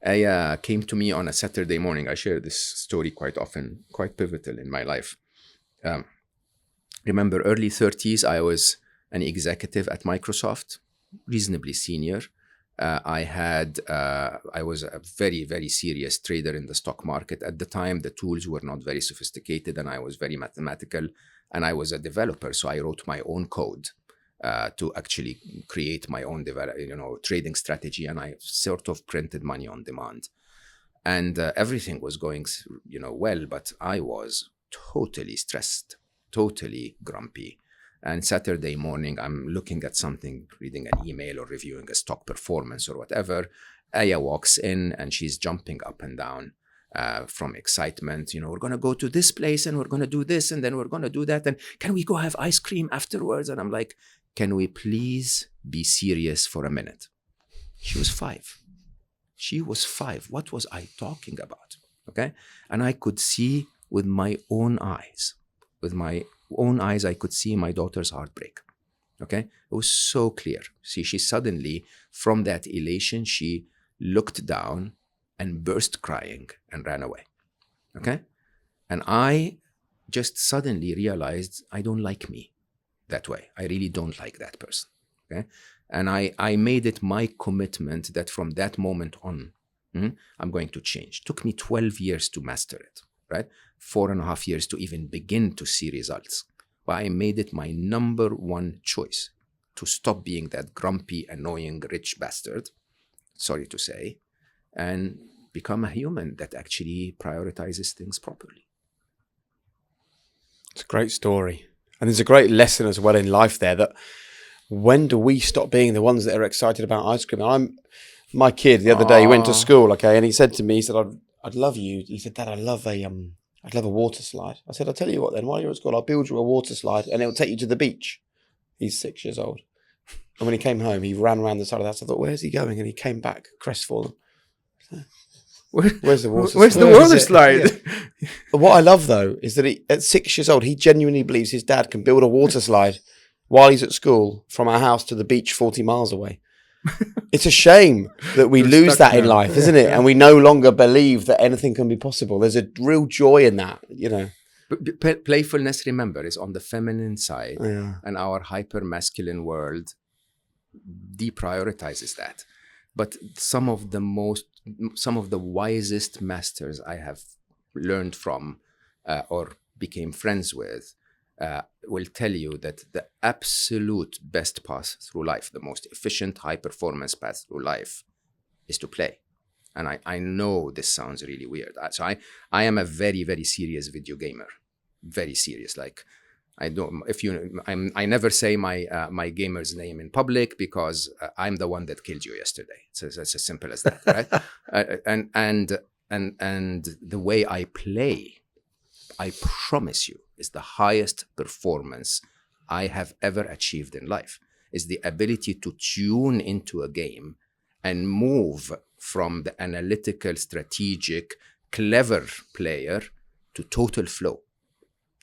Aya came to me on a Saturday morning. I share this story quite often, quite pivotal in my life. Remember, early 30s, I was an executive at Microsoft, reasonably senior. I was a very, very serious trader in the stock market. At the time, the tools were not very sophisticated and I was very mathematical, and I was a developer. So I wrote my own code to actually create my own trading strategy. And I sort of printed money on demand, and everything was going, well, but I was totally stressed, totally grumpy. And Saturday morning, I'm looking at something, reading an email or reviewing a stock performance or whatever. Aya walks in and she's jumping up and down from excitement. We're going to go to this place and we're going to do this and then we're going to do that. And can we go have ice cream afterwards? And I'm like, can we please be serious for a minute? She was 5. What was I talking about? Okay. And I could see with my own eyes, I could see my daughter's heartbreak. Okay, it was so clear. See, she suddenly, from that elation, she looked down and burst crying and ran away. Okay? And I just suddenly realized I don't like me that way. I really don't like that person. Okay? And I made it my commitment that from that moment on, I'm going to change. It took me 12 years to master it, right? 4.5 years to even begin to see results. But I made it my number one choice to stop being that grumpy, annoying, rich bastard, sorry to say, and become a human that actually prioritizes things properly. It's a great story. And there's a great lesson as well in life there, that when do we stop being the ones that are excited about ice cream? My kid the other day, he went to school, okay, and he said to me, he said, I'd love you. He said, Dad, I'd love a water slide. I said, I'll tell you what then, while you're at school, I'll build you a water slide and it'll take you to the beach. He's 6 years old. And when he came home, he ran around the side of the house. I thought, where's he going? And he came back crestfallen. Where's the water slide? Where's the water slide? Yeah. What I love, though, is that at 6 years old, he genuinely believes his dad can build a water slide while he's at school from our house to the beach 40 miles away. It's a shame that we lose that in life, isn't it? And we no longer believe that anything can be possible. There's a real joy in that, you know. Playfulness, remember, is on the feminine side, and our hyper-masculine world deprioritizes that. But some of the wisest masters I have learned from or became friends with will tell you that the absolute best path through life, the most efficient high-performance path through life, is to play. And I know this sounds really weird. So I am a very, very serious video gamer. Very serious. Like, I never say my gamer's name in public because I'm the one that killed you yesterday. So it's as simple as that, right? And the way I play, I promise you, is the highest performance I have ever achieved in life. Is the ability to tune into a game and move from the analytical, strategic, clever player to total flow.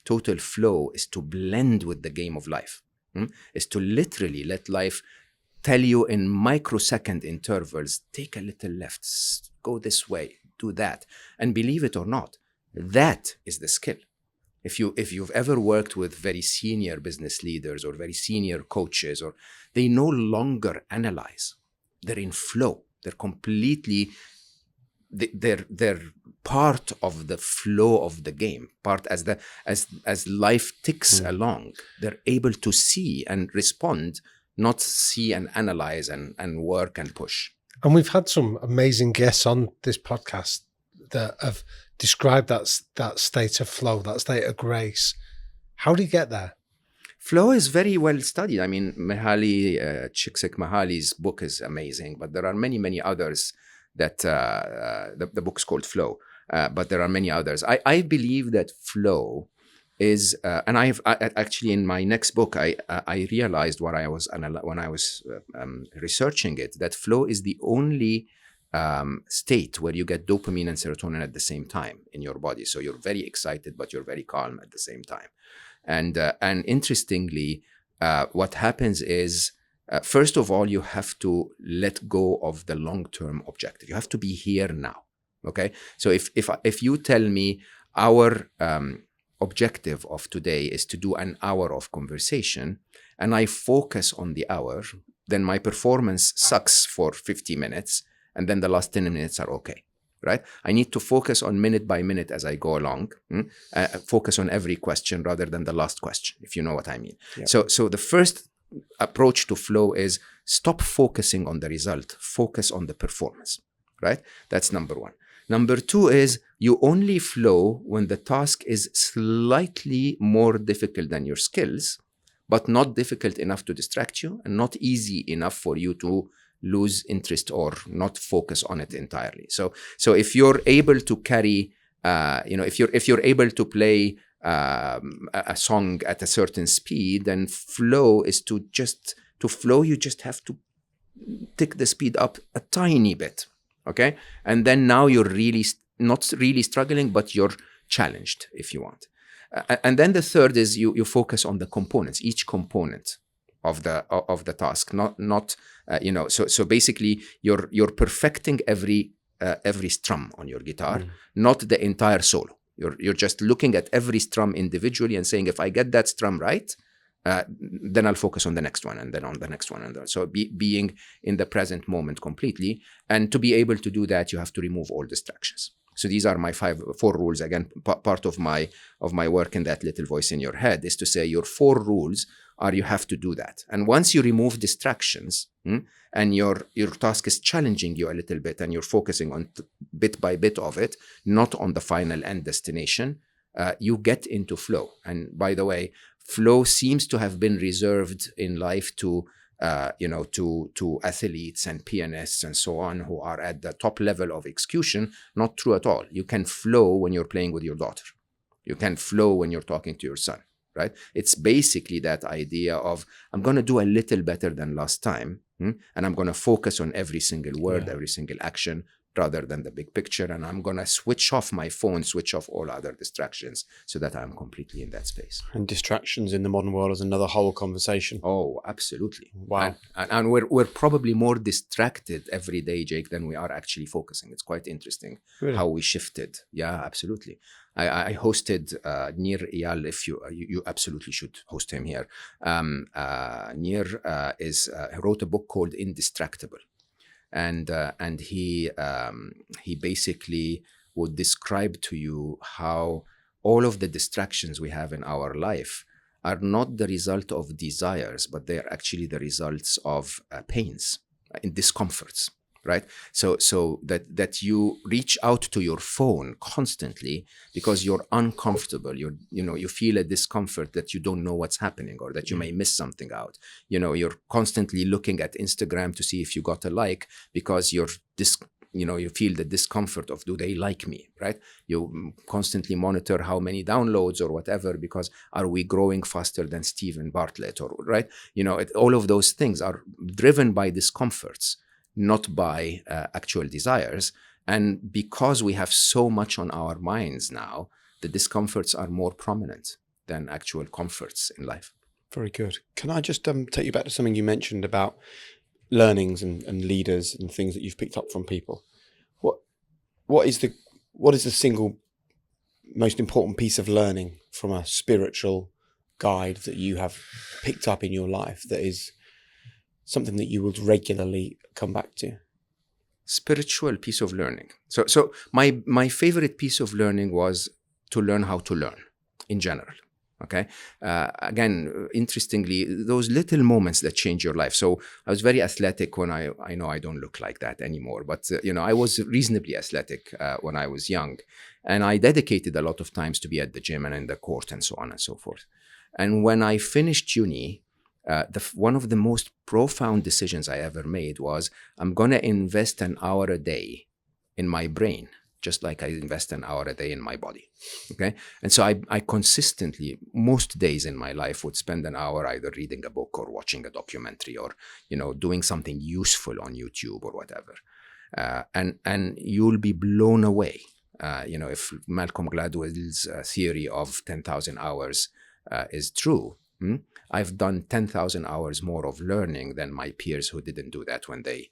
Total flow is to blend with the game of life. Is to literally let life tell you in microsecond intervals, take a little left, go this way, do that. And believe it or not, that is the skill. If you've ever worked with very senior business leaders or very senior coaches, or they no longer analyze, they're in flow. They're completely, they're part of the flow of the game. Part as life ticks along, they're able to see and respond, not see and analyze and work and push. And we've had some amazing guests on this podcast that have described that state of flow, that state of grace. How do you get there? Flow is very well studied. I mean, Csikszentmihalyi's book is amazing, but there are many, many others that the book's called Flow, but there are many others. I believe that flow is, and I actually in my next book, I realized when I was researching it, that flow is the only state where you get dopamine and serotonin at the same time in your body. So you're very excited, but you're very calm at the same time. And interestingly, what happens is, first of all, you have to let go of the long-term objective. You have to be here now. Okay. So if you tell me our objective of today is to do an hour of conversation, and I focus on the hour, then my performance sucks for 50 minutes. And then the last 10 minutes are okay, right? I need to focus on minute by minute as I go along, focus on every question rather than the last question, if you know what I mean. Yeah. So the first approach to flow is stop focusing on the result, focus on the performance, right? That's number one. Number two is you only flow when the task is slightly more difficult than your skills, but not difficult enough to distract you and not easy enough for you to lose interest or not focus on it entirely. So if you're able to carry, if you're able to play a song at a certain speed, then flow is to flow. You just have to tick the speed up a tiny bit, okay? And then now you're really not really struggling, but you're challenged if you want. And then the third is you focus on the components, each component of the task, not so basically you're perfecting every every strum on your guitar, not the entire solo. You're just looking at every strum individually and saying, if I get that strum right, then I'll focus on the next one, and then on the next one. And so being in the present moment completely. And to be able to do that, you have to remove all distractions. So these are my 4 rules. Again, part of my work in that little voice in your head is to say your 4 rules are you have to do that. And once you remove distractions, and your task is challenging you a little bit, and you're focusing on bit by bit of it, not on the final end destination, you get into flow. And by the way, flow seems to have been reserved in life to athletes and pianists and so on, who are at the top level of execution. Not true at all. You can flow when you're playing with your daughter. You can flow when you're talking to your son, right? It's basically that idea of, I'm going to do a little better than last time, and I'm going to focus on every single word, every single action, rather than the big picture. And I'm going to switch off my phone, switch off all other distractions, so that I'm completely in that space. And distractions in the modern world is another whole conversation. Oh, absolutely. Wow. And we're probably more distracted every day, Jake, than we are actually focusing. It's quite interesting how we shifted. Yeah, absolutely. I hosted Nir Eyal. If you absolutely should host him here. Nir wrote a book called Indistractable. And he basically would describe to you how all of the distractions we have in our life are not the result of desires, but they are actually the results of pains and discomforts, right? So that you reach out to your phone constantly because you're uncomfortable. You feel a discomfort that you don't know what's happening, or that you may miss something out. You're constantly looking at Instagram to see if you got a like, because you feel the discomfort of, do they like me, right? You constantly monitor how many downloads or whatever, because are we growing faster than Stephen Bartlett, or right? All of those things are driven by discomforts, not by actual desires. And because we have so much on our minds now, the discomforts are more prominent than actual comforts in life. Very good. Can I just take you back to something you mentioned about learnings and leaders and things that you've picked up from people? What is the single most important piece of learning from a spiritual guide that you have picked up in your life that is something that you would regularly come back to? Spiritual piece of learning. So my favorite piece of learning was to learn how to learn in general. Okay. Again, interestingly, those little moments that change your life. So I was very athletic when I know I don't look like that anymore, but I was reasonably athletic when I was young, and I dedicated a lot of times to be at the gym and in the court and so on and so forth. And when I finished uni, one of the most profound decisions I ever made was, I'm going to invest an hour a day in my brain, just like I invest an hour a day in my body. Okay. And so I consistently, most days in my life, would spend an hour either reading a book or watching a documentary, or, doing something useful on YouTube or whatever. And you'll be blown away. If Malcolm Gladwell's theory of 10,000 hours is true, I've done 10,000 hours more of learning than my peers who didn't do that when they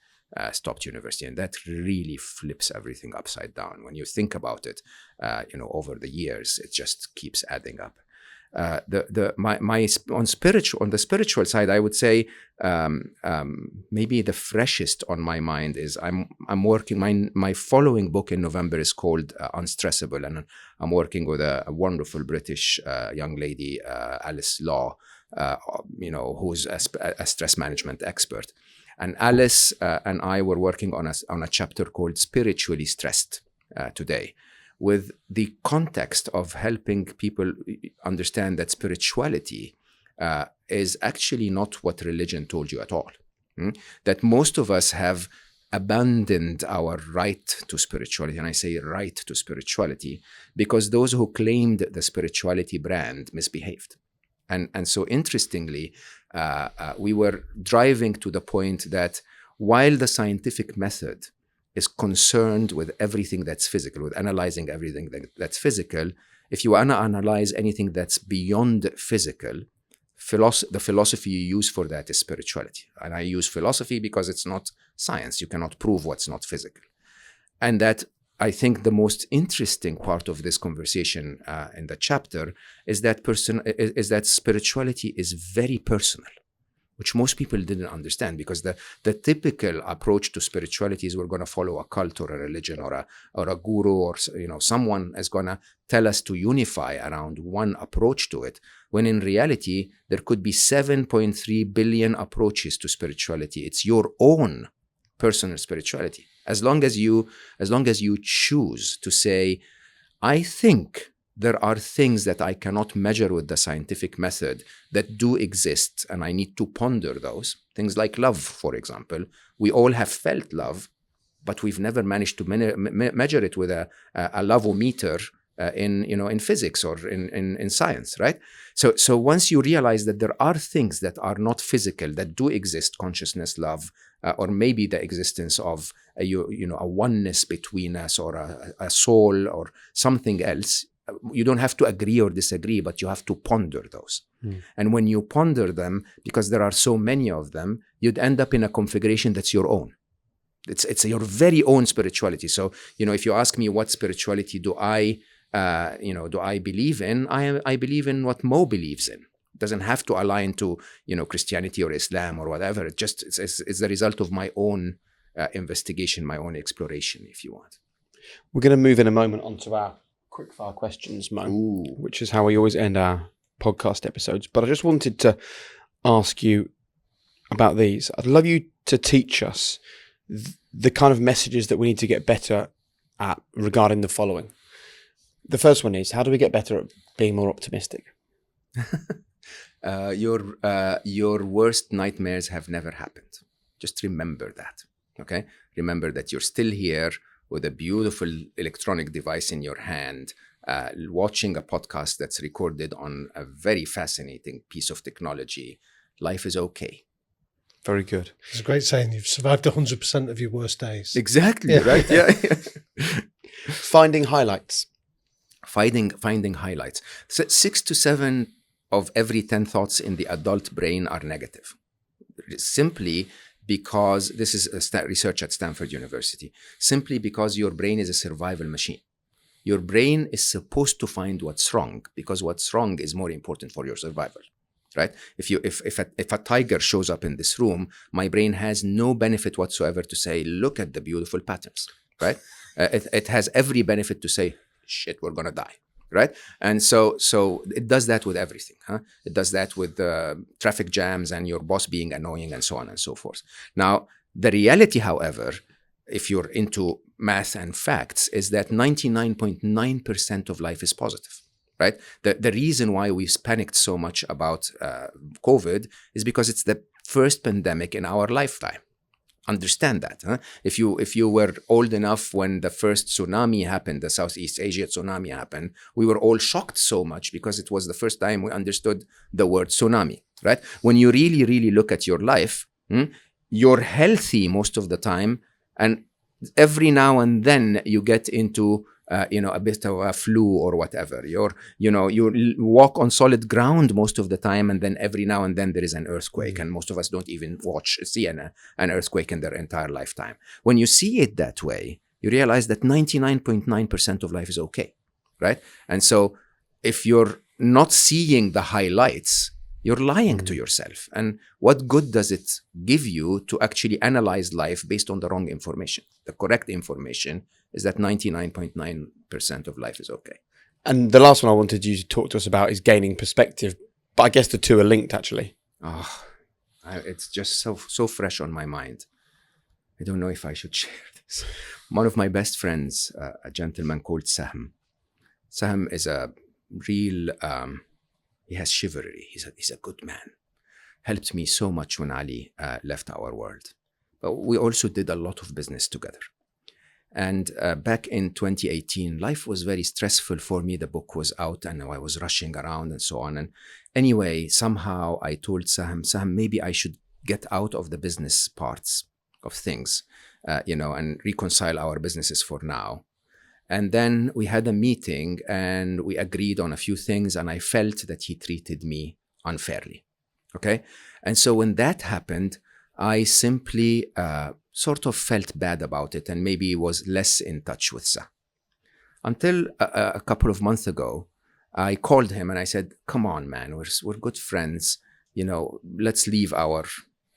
stopped university. And that really flips everything upside down. When you think about it, over the years, it just keeps adding up. On the spiritual side, I would say maybe the freshest on my mind is I'm working. My following book in November is called Unstressable, and I'm working with a wonderful British young lady, Alice Law, who's a stress management expert. And Alice and I were working on a chapter called Spiritually Stressed today, with the context of helping people understand that spirituality is actually not what religion told you at all. That most of us have abandoned our right to spirituality. And I say right to spirituality because those who claimed the spirituality brand misbehaved. And so interestingly, we were driving to the point that while the scientific method is concerned with everything that's physical, with analyzing everything that's physical, if you want to analyze anything that's beyond physical, the philosophy you use for that is spirituality. And I use philosophy because it's not science. You cannot prove what's not physical. And that, I think, the most interesting part of this conversation in the chapter is that spirituality is very personal, which most people didn't understand, because the typical approach to spirituality is we're going to follow a cult or a religion or a guru, or someone is going to tell us to unify around one approach to it, when in reality there could be 7.3 billion approaches to spirituality. It's your own personal spirituality. As long as you choose to say, I think there are things that I cannot measure with the scientific method that do exist, and I need to ponder those. Things like love, for example. We all have felt love, but we've never managed to measure it with a love-o-meter in physics or in science, right? So once you realize that there are things that are not physical that do exist, consciousness, love, or maybe the existence of a oneness between us, or a soul, or something else. You don't have to agree or disagree, but you have to ponder those. And when you ponder them, because there are so many of them, you'd end up in a configuration that's your own. It's your very own spirituality. So, if you ask me what spirituality do I believe in, I believe in what Mo believes in. It doesn't have to align to, Christianity or Islam or whatever. It's the result of my own investigation, my own exploration, if you want. We're going to move in a moment onto our quickfire questions, Mo, which is how we always end our podcast episodes. But I just wanted to ask you about these. I'd love you to teach us the kind of messages that we need to get better at regarding the following. The first one is, how do we get better at being more optimistic? Your worst nightmares have never happened. Just remember that, okay? Remember that you're still here with a beautiful electronic device in your hand, watching a podcast that's recorded on a very fascinating piece of technology. Life is okay. Very good. It's a great saying. You've survived 100% of your worst days. Exactly, right? Yeah. Finding highlights. Finding highlights. So 6 to 7 of every 10 thoughts in the adult brain are negative. Simply because this is research at Stanford University. Simply because your brain is a survival machine. Your brain is supposed to find what's wrong, because what's wrong is more important for your survival, right? If a tiger shows up in this room, my brain has no benefit whatsoever to say, look at the beautiful patterns, right? It has every benefit to say, shit, we're gonna die, right? And so it does that with everything. It does that with traffic jams and your boss being annoying and so on and so forth. Now, the reality, however, if you're into math and facts, is that 99.9% of life is positive, right? The reason why we panicked so much about COVID is because it's the first pandemic in our lifetime. Understand that. If you were old enough when the first tsunami happened, the Southeast Asia tsunami happened, we were all shocked so much because it was the first time we understood the word tsunami, right? When you really, really look at your life, you're healthy most of the time, and every now and then you get into a bit of a flu or whatever. You walk on solid ground most of the time, and then every now and then there is an earthquake, and most of us don't even see an earthquake in their entire lifetime. When you see it that way, you realize that 99.9% of life is okay, right? And so if you're not seeing the highlights, you're lying to yourself. And what good does it give you to actually analyze life based on the wrong information? The correct information is that 99.9% of life is okay. And the last one I wanted you to talk to us about is gaining perspective. But I guess the two are linked, actually. It's just so fresh on my mind. I don't know if I should share this. One of my best friends, a gentleman called Sahm. Sahm is a real... he has chivalry. He's a good man. Helped me so much when Ali left our world. But we also did a lot of business together. And back in 2018, life was very stressful for me. The book was out and I was rushing around and so on. And anyway, somehow I told Sahm, maybe I should get out of the business parts of things, and reconcile our businesses for now. And then we had a meeting and we agreed on a few things, and I felt that he treated me unfairly. Okay. And so when that happened, I simply sort of felt bad about it and maybe was less in touch with Sa. Until a couple of months ago, I called him and I said, come on, man, we're good friends. Let's leave our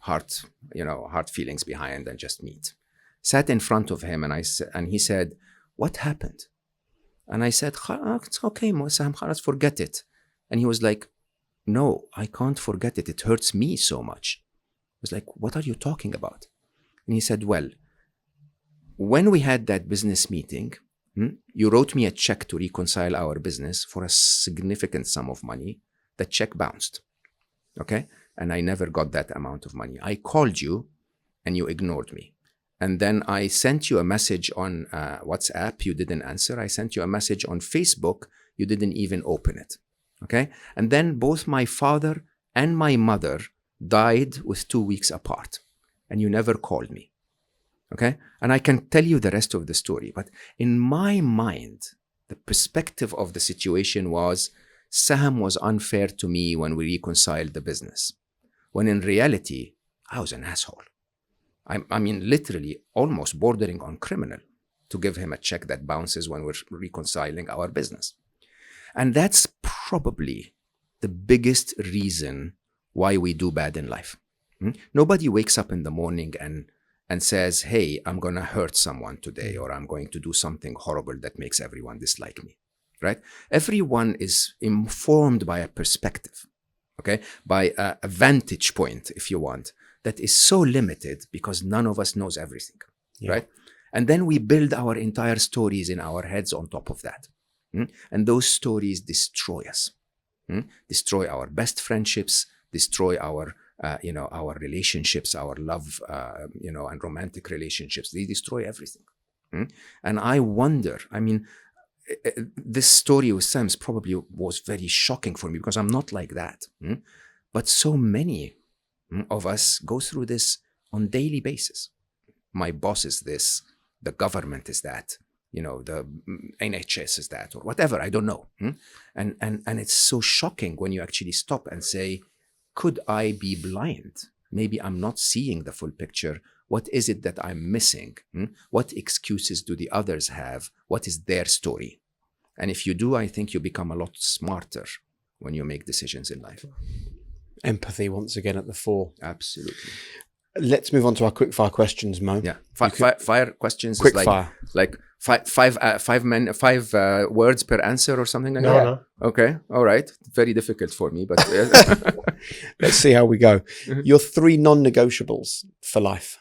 heart feelings behind and just meet. Sat in front of him and he said, what happened? And I said, it's okay, Sam, forget it. And he was like, no, I can't forget it. It hurts me so much. I was like, what are you talking about? And he said, well, when we had that business meeting, you wrote me a check to reconcile our business for a significant sum of money. The check bounced. Okay? And I never got that amount of money. I called you and you ignored me. And then I sent you a message on WhatsApp. You didn't answer. I sent you a message on Facebook. You didn't even open it. Okay? And then both my father and my mother died with 2 weeks apart. And you never called me. Okay? And I can tell you the rest of the story. But in my mind, the perspective of the situation was, Sam was unfair to me when we reconciled the business. When in reality, I was an asshole. I mean, literally almost bordering on criminal to give him a check that bounces when we're reconciling our business. And that's probably the biggest reason why we do bad in life. Nobody wakes up in the morning and says, hey, I'm going to hurt someone today, or I'm going to do something horrible that makes everyone dislike me, right? Everyone is informed by a perspective, okay? By a vantage point, if you want, that is so limited because none of us knows everything, right? And then we build our entire stories in our heads on top of that. And those stories destroy us, destroy our best friendships, destroy our relationships, our love, and romantic relationships. They destroy everything. And I wonder, I mean, this story with Sam's probably was very shocking for me because I'm not like that. But so many of us go through this on daily basis. My boss is this, the government is that, the NHS is that, or whatever, I don't know. And it's so shocking when you actually stop and say, could I be blind? Maybe I'm not seeing the full picture. What is it that I'm missing? What excuses do the others have? What is their story? And if you do, I think you become a lot smarter when you make decisions in life. Empathy once again at the fore. Absolutely. Let's move on to our quickfire questions, Mo. Yeah, fire questions. Quick is fire. Like five words per answer or something like that. No. Okay, all right. Very difficult for me, but Let's see how we go. Your 3 non-negotiables for life.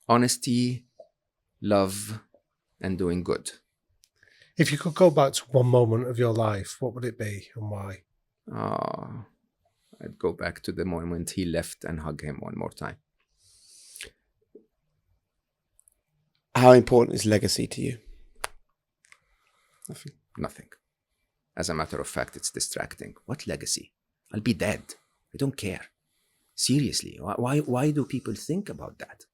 Honesty, love, and doing good. If you could go back to one moment of your life, what would it be and why? I'd go back to the moment he left and hug him one more time. How important is legacy to you? Nothing. As a matter of fact, it's distracting. What legacy? I'll be dead. I don't care. Seriously, why do people think about that?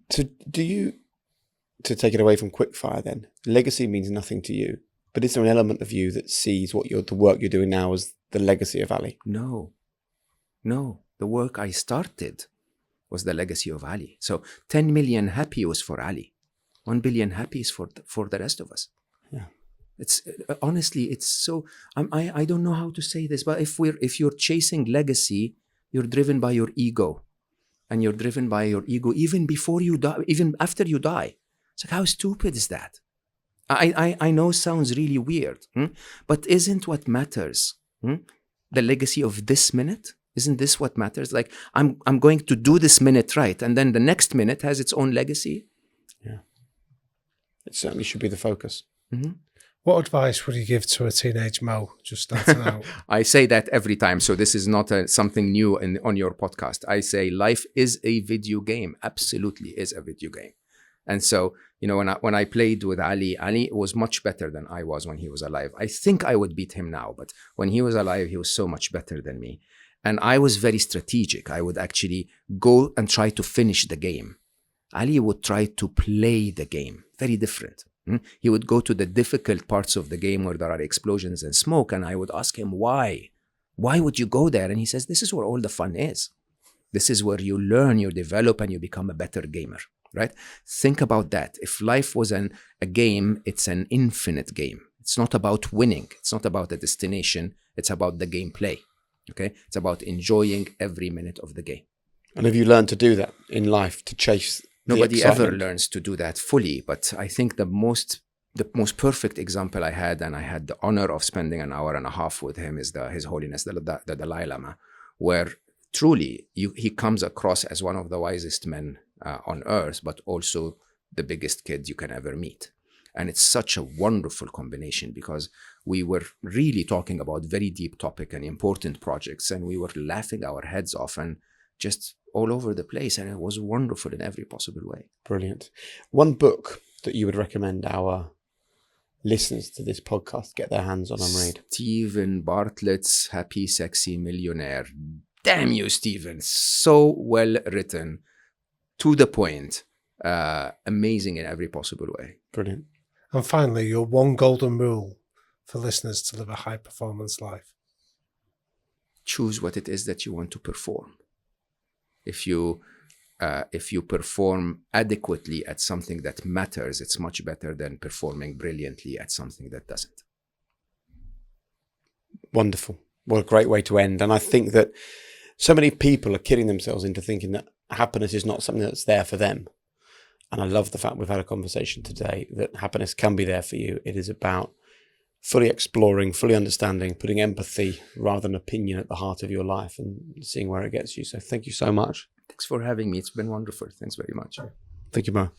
So do you, to take it away from quickfire then, legacy means nothing to you, but is there an element of you that sees the work you're doing now as the legacy of Ali? No. The work I started was the legacy of Ali. So 10 million happy was for Ali. 1 billion happy is for the rest of us. Yeah. It's honestly, it's so, I don't know how to say this, but if you're chasing legacy, you're driven by your ego. And you're driven by your ego even before you die, even after you die. It's like, how stupid is that? I know it sounds really weird, but isn't what matters the legacy of this minute? Isn't this what matters? Like, I'm going to do this minute right, and then the next minute has its own legacy. Yeah. It certainly should be the focus. What advice would you give to a teenage Mo just starting out? I say that every time, so this is not something new on your podcast. I say life is a video game. Absolutely is a video game. And so, when I played with Ali was much better than I was when he was alive. I think I would beat him now, but when he was alive, he was so much better than me. And I was very strategic. I would actually go and try to finish the game. Ali would try to play the game. Very different. He would go to the difficult parts of the game where there are explosions and smoke, and I would ask him, why? Why would you go there? And he says, this is where all the fun is. This is where you learn, you develop, and you become a better gamer. right? Think about that. If life was a game, it's an infinite game. It's not about winning. It's not about the destination. It's about the gameplay. Okay? It's about enjoying every minute of the game. And have you learned to do that in life, to chase the Nobody ever excitement? learns to do that fully, but I think the most perfect example I had, and I had the honor of spending an hour and a half with him, is His Holiness the Dalai Lama, where truly he comes across as one of the wisest men on earth, but also the biggest kid you can ever meet. And it's such a wonderful combination, because we were really talking about very deep topic and important projects, and we were laughing our heads off and just all over the place, and it was wonderful in every possible way. Brilliant. One book that you would recommend our listeners to this podcast get their hands on and read? Stephen Bartlett's Happy Sexy Millionaire. Damn you, Stephen. So well written, to the point, amazing in every possible way. Brilliant. And finally, your one golden rule for listeners to live a high-performance life. Choose what it is that you want to perform. If you perform adequately at something that matters, it's much better than performing brilliantly at something that doesn't. Wonderful. What a great way to end. And I think that so many people are kidding themselves into thinking that happiness is not something that's there for them. And I love the fact we've had a conversation today that happiness can be there for you. It is about fully exploring, fully understanding, putting empathy rather than opinion at the heart of your life and seeing where it gets you. So thank you so much. Thanks for having me. It's been wonderful. Thanks very much. Thank you, Mo.